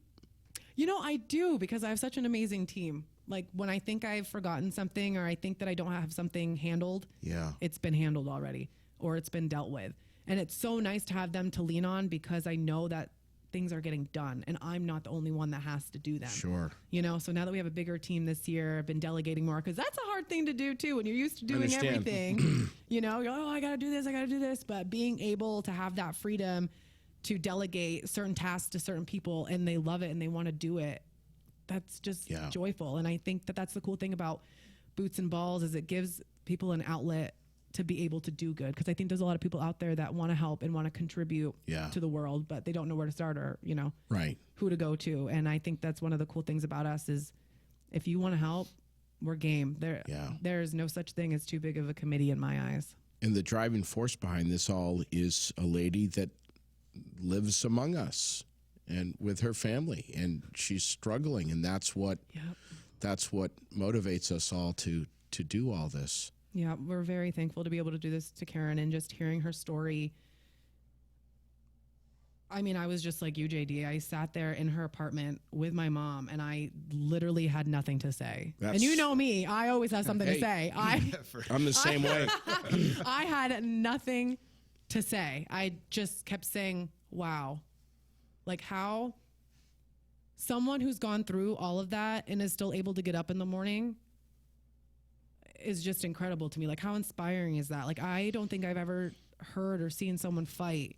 You know, I do because I have such an amazing team. Like when I think I've forgotten something or I think that I don't have something handled, Yeah. it's been handled already or it's been dealt with. And it's so nice to have them to lean on because I know that things are getting done and I'm not the only one that has to do them. Sure. You know, so now that we have a bigger team this year, I've been delegating more because that's a hard thing to do too. When you're used to doing Understand. everything, you know, you're, oh, I got to do this, I got to do this. But being able to have that freedom to delegate certain tasks to certain people and they love it and they want to do it, that's just Yeah. joyful. And I think that that's the cool thing about Boots and Balls is it gives people an outlet to be able to do good. Because I think there's a lot of people out there that want to help and want to contribute Yeah. to the world, but they don't know where to start or, you know, Right. who to go to. And I think that's one of the cool things about us is if you want to help, we're game. Yeah. There's no such thing as too big of a committee in my eyes. And the driving force behind this all is a lady that lives among us and with her family, and she's struggling, and that's what motivates us all to do all this. Yeah, we're very thankful to be able to do this to Karen and just hearing her story. I mean, I was just like you, JD. I sat there in her apartment with my mom and I literally had nothing to say. And you know me, I always have something to say. I'm the same way. I had nothing to say. I just kept saying, wow, like how someone who's gone through all of that and is still able to get up in the morning is just incredible to me. Like how inspiring is that? Like I don't think I've ever heard or seen someone fight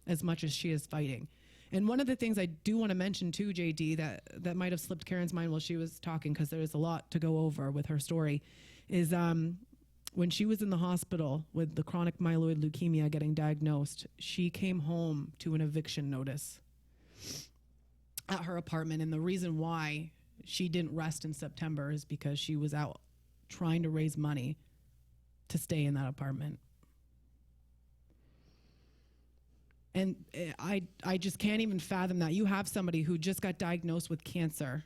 as much as she is fighting. And one of the things I do want to mention too, JD, that might have slipped Karen's mind while she was talking, because there's a lot to go over with her story, is when she was in the hospital with the chronic myeloid leukemia getting diagnosed, she came home to an eviction notice at her apartment. And the reason why she didn't rest in September is because she was out trying to raise money to stay in that apartment. And I just can't even fathom that. You have somebody who just got diagnosed with cancer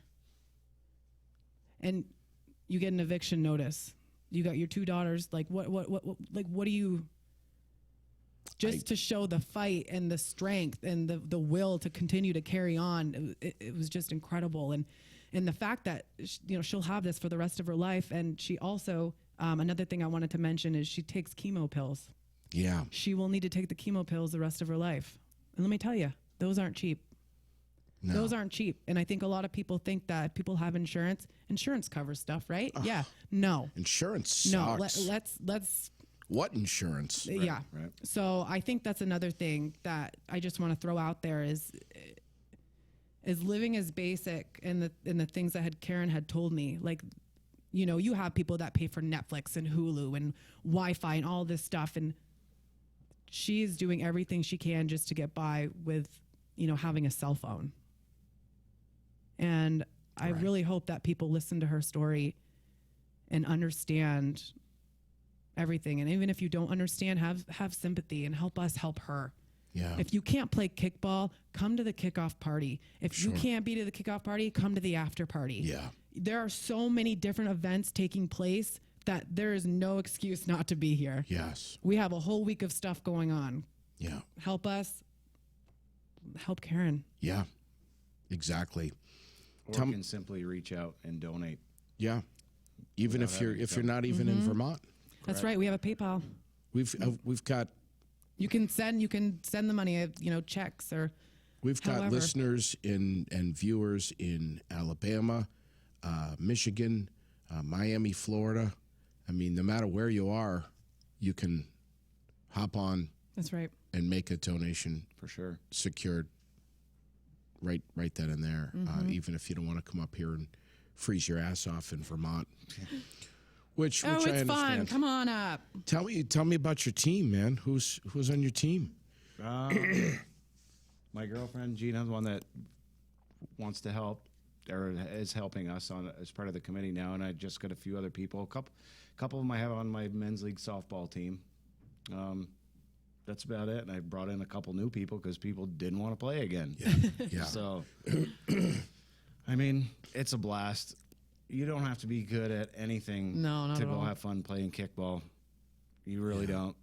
and you get an eviction notice. You got your two daughters. Like what do you, just to show the fight and the strength and the will to continue to carry on. It was just incredible. And the fact that, you know, she'll have this for the rest of her life. And she also, another thing I wanted to mention is she takes chemo pills. Yeah. She will need to take the chemo pills the rest of her life. And let me tell you, those aren't cheap. No. Those aren't cheap. And I think a lot of people think that if people have insurance covers stuff, right? Yeah. No. Insurance sucks. No. Let's What insurance? yeah. right. So I think that's another thing that I just want to throw out there is living as basic and the things that Karen had told me. Like, you know, you have people that pay for Netflix and Hulu and Wi-Fi and all this stuff, and she's doing everything she can just to get by with, you know, having a cell phone. And I really hope that people listen to her story and understand everything. And even if you don't understand, have sympathy and help us help her. Yeah. If you can't play kickball, come to the kickoff party. If you can't be to the kickoff party, come to the after party. Yeah. There are so many different events taking place that there is no excuse not to be here. Yes. We have a whole week of stuff going on. Yeah. Help us. Help Karen. Yeah. Exactly. Or Tom- can simply reach out and donate. Yeah. Even if you're not even in Vermont, That's right. We have a PayPal. we've got You can send the money, checks or We've got However- listeners and viewers in Alabama, Michigan, Miami, Florida. I mean, no matter where you are, you can hop on That's right. and make a donation For sure. secured right then and there, even if you don't want to come up here and freeze your ass off in Vermont. Which Oh, I it's understand. fun. Come on up. Tell me about your team, man. Who's on your team? My girlfriend Gina, the one that wants to help or is helping us on as part of the committee now, and I just got a few other people. A couple of them I have on my men's league softball team. That's about it. And I brought in a couple new people because people didn't want to play again. Yeah. So, I mean, it's a blast. You don't have to be good at anything No, not to at go all. have fun playing kickball. You really don't.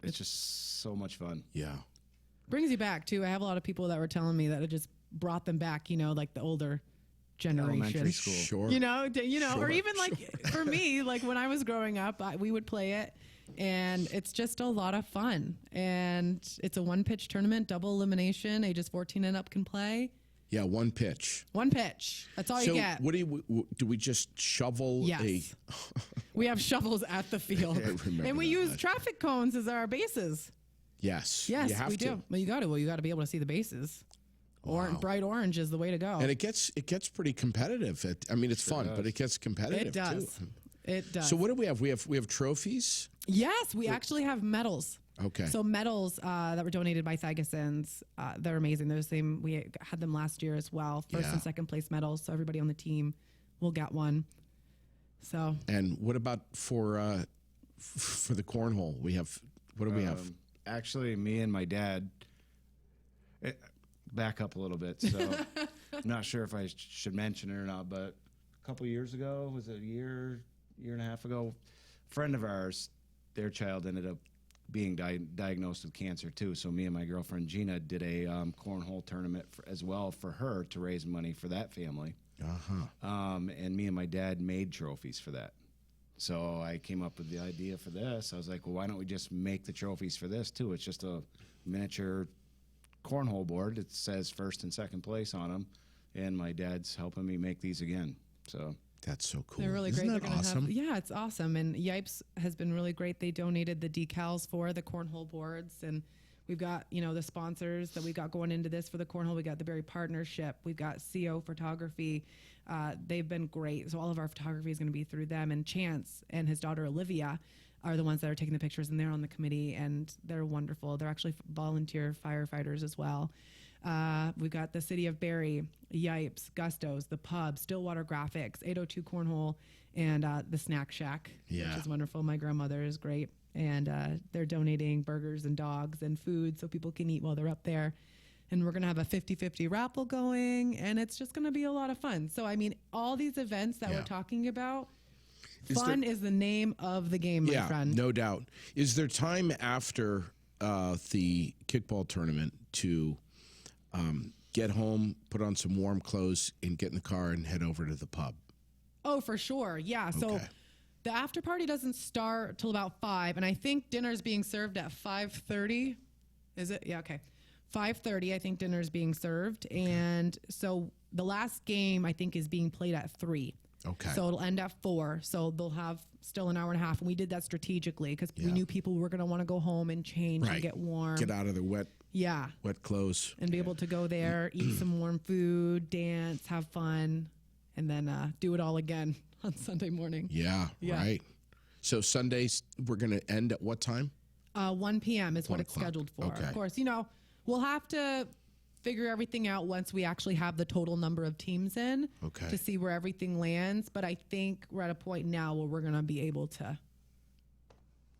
It's just so much fun. Yeah. Brings you back too. I have a lot of people that were telling me that it just brought them back, like the older generation. Elementary school. Sure. Or even like for me, like when I was growing up, we would play it, and it's just a lot of fun. And it's a one-pitch tournament, double elimination. Ages 14 and up can play. Yeah, one pitch. One pitch. That's all So you get. what do we just shovel Yes. We have shovels at the field, remember and we that use much. traffic cones as our bases. Yes. Yes, you have we to. do. Well, you got to. Well, you got to be able to see the bases. Bright orange is the way to go. And it gets pretty competitive. I mean, it's fun, but it gets competitive It does. too. It does. So what do we have? We have trophies. Yes, we actually have medals. Okay. So medals that were donated by Thygessons, they're amazing. They're the same. We had them last year as well. First Yeah. and second place medals. So everybody on the team will get one. So And what about for the cornhole? We have what do we have? Actually, me and my dad. Back up a little bit. So, I'm not sure if I should mention it or not, but a couple years ago, was it a year and a half ago, a friend of ours, their child ended up being diagnosed with cancer too. So me and my girlfriend Gina did a cornhole tournament as well for her to raise money for that family. And me and my dad made trophies for that. So I came up with the idea for this. I was like, well, why don't we just make the trophies for this too? It's just a miniature cornhole board. It says first and second place on them. And my dad's helping me make these again. So That's so cool. they're really Isn't great. that They're gonna awesome? yeah, it's awesome. And Yipes has been really great. They donated the decals for the cornhole boards, and we've got the sponsors that we got going into this for the cornhole. We got the Berry Partnership. We've got CO Photography. They've been great. So all of our photography is going to be through them. And Chance and his daughter Olivia are the ones that are taking the pictures, and they're on the committee, and they're wonderful. They're actually volunteer firefighters as well. We've got the City of Barrie, Yipes, Gustos, the Pub, Stillwater Graphics, 802 Cornhole, and the Snack Shack, Yeah. which is wonderful. My grandmother is great, and they're donating burgers and dogs and food so people can eat while they're up there. And we're going to have a 50-50 raffle going, and it's just going to be a lot of fun. So, I mean, all these events that Yeah. we're talking about, Is fun there- is the name of the game, my Yeah, friend. no doubt. Is there time after the kickball tournament to get home, put on some warm clothes, and get in the car and head over to the pub? Oh, for sure. Yeah. So Okay. the after party doesn't start till about 5, and I think dinner's being served at 5:30. Is it? Yeah. Okay. 5:30. I think dinner's being served, and so the last game I think is being played at 3. Okay. So it'll end at 4. So they'll have still an hour and a half, and we did that strategically because Yeah. we knew people were going to want to go home and change Right. and get warm. Get out of the wet Yeah. clothes. And be able to go there, eat some warm food, dance, have fun, and then do it all again on Sunday morning. Yeah, Yeah. right. So Sundays we're going to end at what time? 1 p.m. is what 1 it's o'clock. scheduled for. Okay. Of course, we'll have to figure everything out once we actually have the total number of teams in Okay. to see where everything lands. But I think we're at a point now where we're going to be able to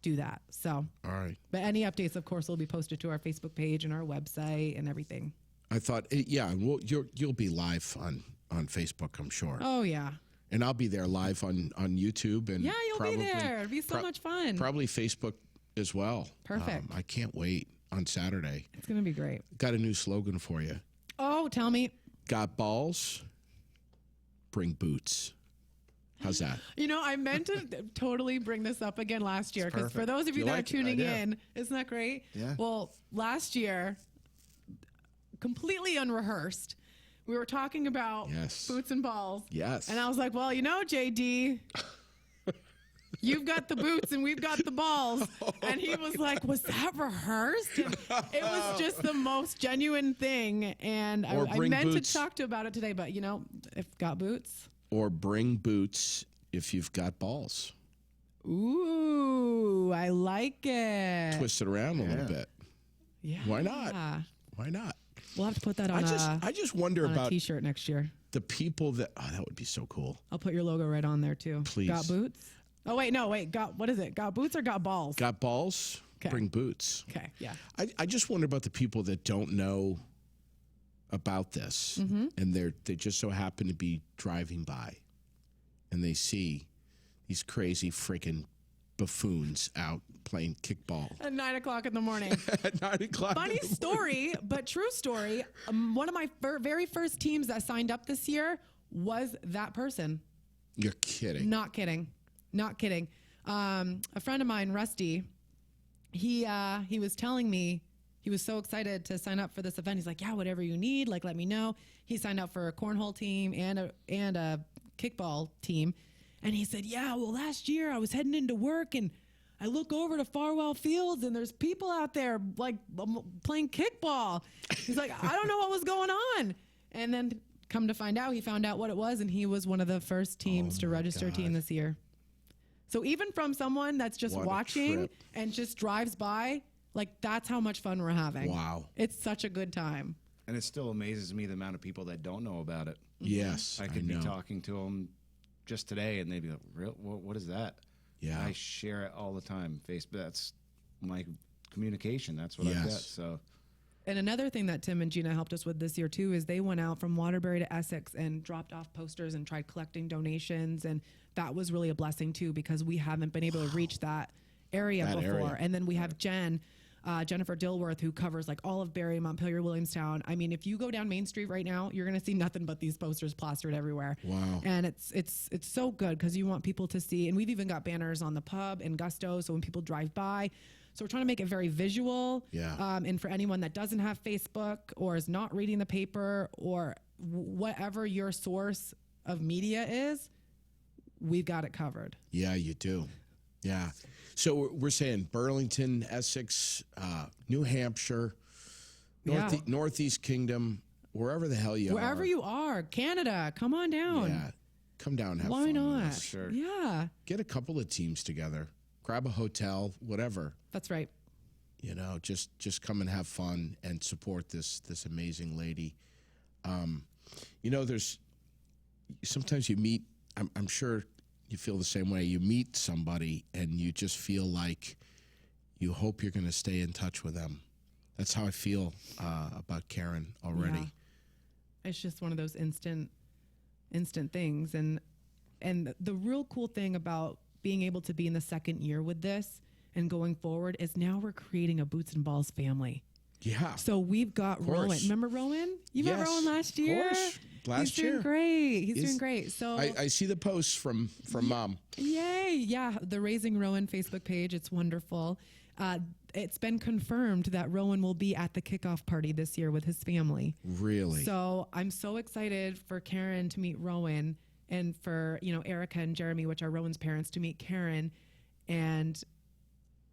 do that. So, All right. but any updates, of course, will be posted to our Facebook page and our website and everything. I thought, yeah, well, you'll be live on Facebook, I'm sure. Oh, yeah. And I'll be there live on YouTube. And Yeah, you'll probably, be there. It'll be so much fun. Probably Facebook as well. Perfect. I can't wait on Saturday. It's going to be great. Got a new slogan for you. Oh, tell me. Got balls? Bring boots. How's that? You know, I meant to totally bring this up again last year because for perfect. those of you You that like are it? tuning I do. in, isn't that great? Yeah. Well, last year, completely unrehearsed, we were talking about Yes. boots and balls. Yes. And I was like, well, you know, JD, you've got the boots and we've got the balls. And he was like, was that rehearsed? And it was just the most genuine thing. And Or I bring meant boots. to talk to about it today, but you know, if got boots. Or bring boots if you've got balls. Ooh, I like it. Twist it around a little bit. Yeah. Why not? Why not? We'll have to put that on I just wonder on a about t-shirt next year. the people that, oh, that would be so cool. I'll put your logo right on there too. Please. Got boots? Oh wait, no, wait. What is it? Got boots or got balls? Got balls? 'Kay. Bring boots. Okay, yeah. I just wonder about the people that don't know about this Mm-hmm. and they just so happen to be driving by and they see these crazy freaking buffoons out playing kickball At 9 o'clock in the morning. at 9 o'clock. Funny story, but true story. One of my very first teams that signed up this year was that person. You're kidding. Not kidding. Not kidding. A friend of mine, Rusty, he was telling me he was so excited to sign up for this event. He's like, yeah, whatever you need, like, let me know. He signed up for a cornhole team and a kickball team. And he said, yeah, well, last year I was heading into work and I look over to Farwell Fields and there's people out there like playing kickball. He's like, I don't know what was going on. And then come to find out, he found out what it was, and he was one of the first teams to register a team this year. So even from someone that's just What a watching trip. and just drives by, like, that's how much fun we're having. Wow. It's such a good time. And it still amazes me the amount of people that don't know about it. Yes, I could be know. talking to them just today, and they'd be like, "Real? What is that?" Yeah. I share it all the time. Facebook. That's my communication. That's what I get. Yes. So And another thing that Tim and Gina helped us with this year too is they went out from Waterbury to Essex and dropped off posters and tried collecting donations, and that was really a blessing too because we haven't been able to reach that area That before. area. And then we have Jennifer Dilworth, who covers like all of Barrie, Montpelier, Williamstown. I mean, if you go down Main Street right now, you're going to see nothing but these posters plastered everywhere. Wow. And it's so good because you want people to see, and we've even got banners on the pub and Gusto, so when people drive by. So we're trying to make it very visual. Yeah. And for anyone that doesn't have Facebook or is not reading the paper or whatever your source of media is, we've got it covered. Yeah, you do. Yeah. So we're saying Burlington, Essex, New Hampshire, Yeah. Northeast Kingdom, wherever the hell you are. Wherever you are, Canada, come on down. Yeah. Come down, have Why fun with not? us. Sure. Yeah, Get a couple of teams together. Grab a hotel, whatever. that's right. You know, just come and have fun and support this amazing lady. You know, there's sometimes you meet. I'm sure you feel the same way. You meet somebody and you just feel like you hope you're going to stay in touch with them. That's how I feel about Karen already. Yeah. It's just one of those instant things, and the real cool thing about being able to be in the second year with this and going forward is now we're creating a Boots and Balls family. Yeah. So we've got course. Rowan. Remember Rowan? You met Yes, Rowan last of year? course. Last He's year. doing great. He's He's- doing great. So I see the posts from Mom. yay. Yeah. The Raising Rowan Facebook page. It's wonderful. It's been confirmed that Rowan will be at the kickoff party this year with his family. Really? So I'm so excited for Karen to meet Rowan and for, Erica and Jeremy, which are Rowan's parents, to meet Karen. And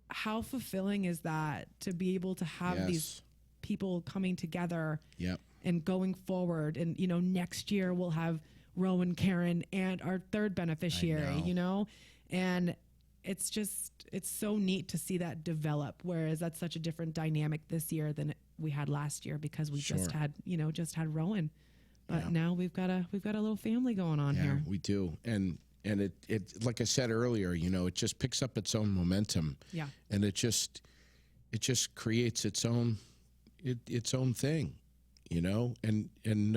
how fulfilling is that to be able to have Yes. these people coming together Yep. and going forward. And, next year we'll have Rowan, Karen, and our third beneficiary, and it's so neat to see that develop. Whereas that's such a different dynamic this year than we had last year because we Sure. just had Rowan. But Yeah. now we've got a little family going on Yeah, here. we do. And it like I said earlier, it just picks up its own momentum. Yeah. And it just creates its own thing, and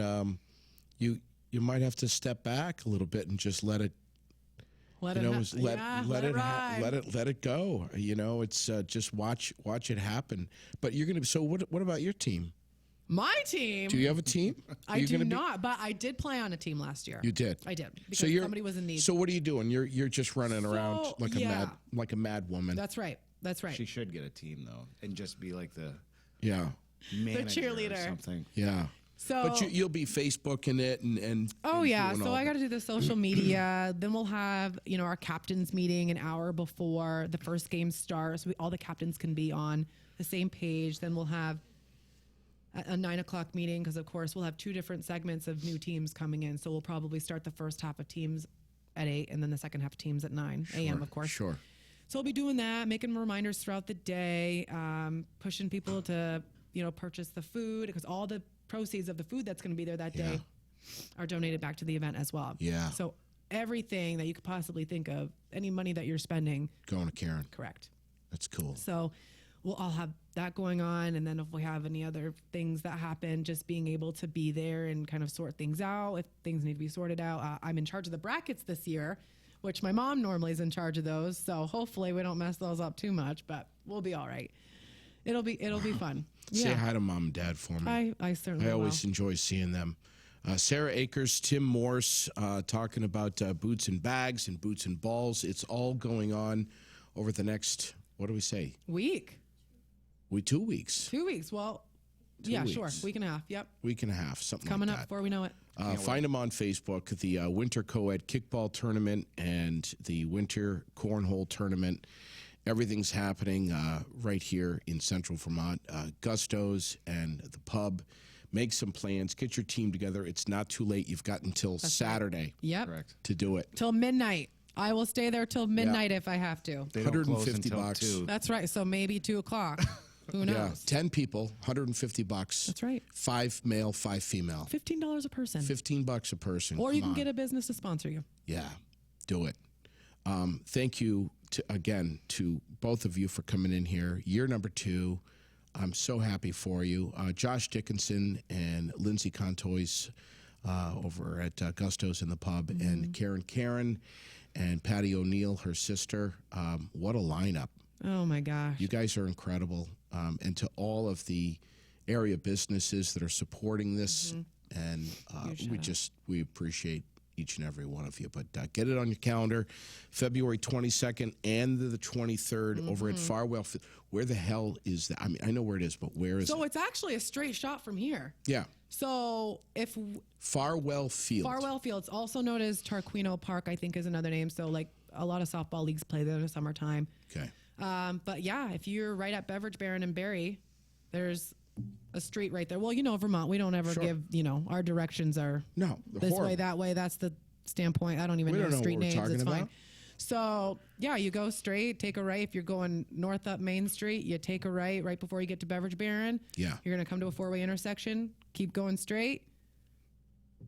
you might have to step back a little bit and just let it Let let it go. It's just watch it happen. But you're gonna. So what about your team? My team. Do you have a team? I You're do gonna be- not, but I did play on a team last year. You did. I did because So you're somebody was in need. So what are you doing? You're just running around So, like yeah. a mad woman. That's right. That's right. She should get a team though, and just be like the Yeah. manager cheerleader. or something. Yeah. So, But you'll be Facebooking it and oh and yeah. doing So all I got that. to do the social media. Then we'll have our captains meeting an hour before the first game starts. All the captains can be on the same page. Then we'll have a 9 o'clock meeting because of course we'll have two different segments of new teams coming in. So we'll probably start the first half of teams at 8 and then the second half of teams at 9 a.m. of course. Sure. So I'll be doing that, making reminders throughout the day, pushing people to, purchase the food because all the proceeds of the food that's going to be there that day are donated back to the event as well. Yeah. So everything that you could possibly think of, any money that you're spending, Going to Karen. correct. That's cool. So we'll all have that going on. And then if we have any other things that happen, just being able to be there and kind of sort things out. If things need to be sorted out, I'm in charge of the brackets this year, which my mom normally is in charge of those. So hopefully we don't mess those up too much, but we'll be all right. It'll be fun. Say Yeah. hi to Mom and Dad for me. I certainly I always will. enjoy seeing them. Sarah Akers, Tim Morse, talking about boots and bags and boots and balls. It's all going on over the next, what do we say? Week. 2 weeks, 2 weeks. Well, yeah, sure. weeks. Week and a half. Yep. week and a half, something Coming like up that. before we know it. Find them on Facebook, the Winter Co-ed Kickball Tournament and the Winter Cornhole Tournament. Everything's happening right here in Central Vermont. Gusto's and the pub. Make some plans. Get your team together. It's not too late. You've got until Saturday Yep. Correct. to do it. Till midnight. I will stay there till midnight if I have to. They don't close 150 until bucks. 2. That's right. So maybe 2 o'clock. Who knows? Yeah, 10 people, $150. That's right. 5 male, 5 female. $15 a person. $15 a person. Or you Come can on. get a business to sponsor you. Yeah, do it. Thank you again to both of you for coming in here. Year number 2. I'm so happy for you. Josh Dickinson and Lindsay Contois over at Gusto's in the pub, and Karen and Patty O'Neill, her sister. What a lineup. Oh my gosh. You guys are incredible. And to all of the area businesses that are supporting this, and we appreciate each and every one of you. But get it on your calendar, February 22nd and the 23rd over at Farwell. Where the hell is that? I mean, I know where it is, but where is So it? it's actually a straight shot from here. Yeah, So if Farwell Field. Farwell Fields, also known as Tarquino Park, I think is another name. So like a lot of softball leagues play there in the summertime. Okay. But yeah, if you're right at Beverage Baron and Barry, there's a street right there. Well, Vermont, we don't ever give, our directions are No, they're this way, horrible. that way. That's the standpoint. I don't even We know don't know street what we're names. talking It's fine. about. So yeah, you go straight, take a right. If you're going north up Main Street, you take a right before you get to Beverage Baron. Yeah. You're going to come to a 4-way intersection, keep going straight,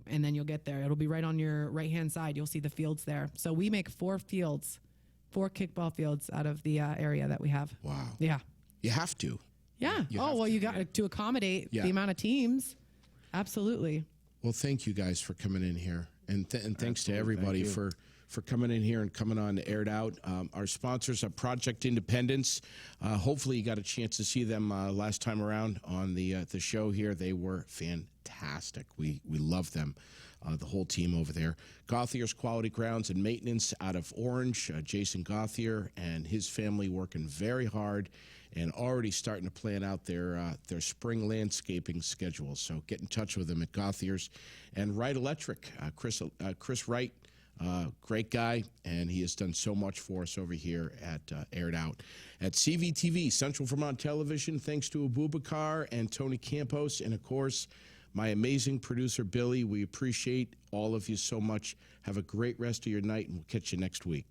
and then you'll get there. It'll be right on your right-hand side. You'll see the fields there. So we make 4 kickball fields out of the area that we have. Wow. Yeah. You have to. Yeah. You Oh, have well, to, you got to accommodate Yeah. the amount of teams. Absolutely. Well, thank you guys for coming in here, and thanks to Absolutely. everybody Thank you. for coming in here and coming on to Aired Out. Our sponsors are Project Independence. Hopefully, you got a chance to see them last time around on the show here. They were fantastic. We love them. The whole team over there. Gauthier's Quality Grounds and Maintenance out of Orange. Jason Gauthier and his family working very hard and already starting to plan out their spring landscaping schedule. So get in touch with them at Gauthier's. And Wright Electric, Chris Wright, great guy, and he has done so much for us over here at Aired Out. At CVTV, Central Vermont Television, thanks to Abubakar and Tony Campos, and of course, my amazing producer, Billy. We appreciate all of you so much. Have a great rest of your night, and we'll catch you next week.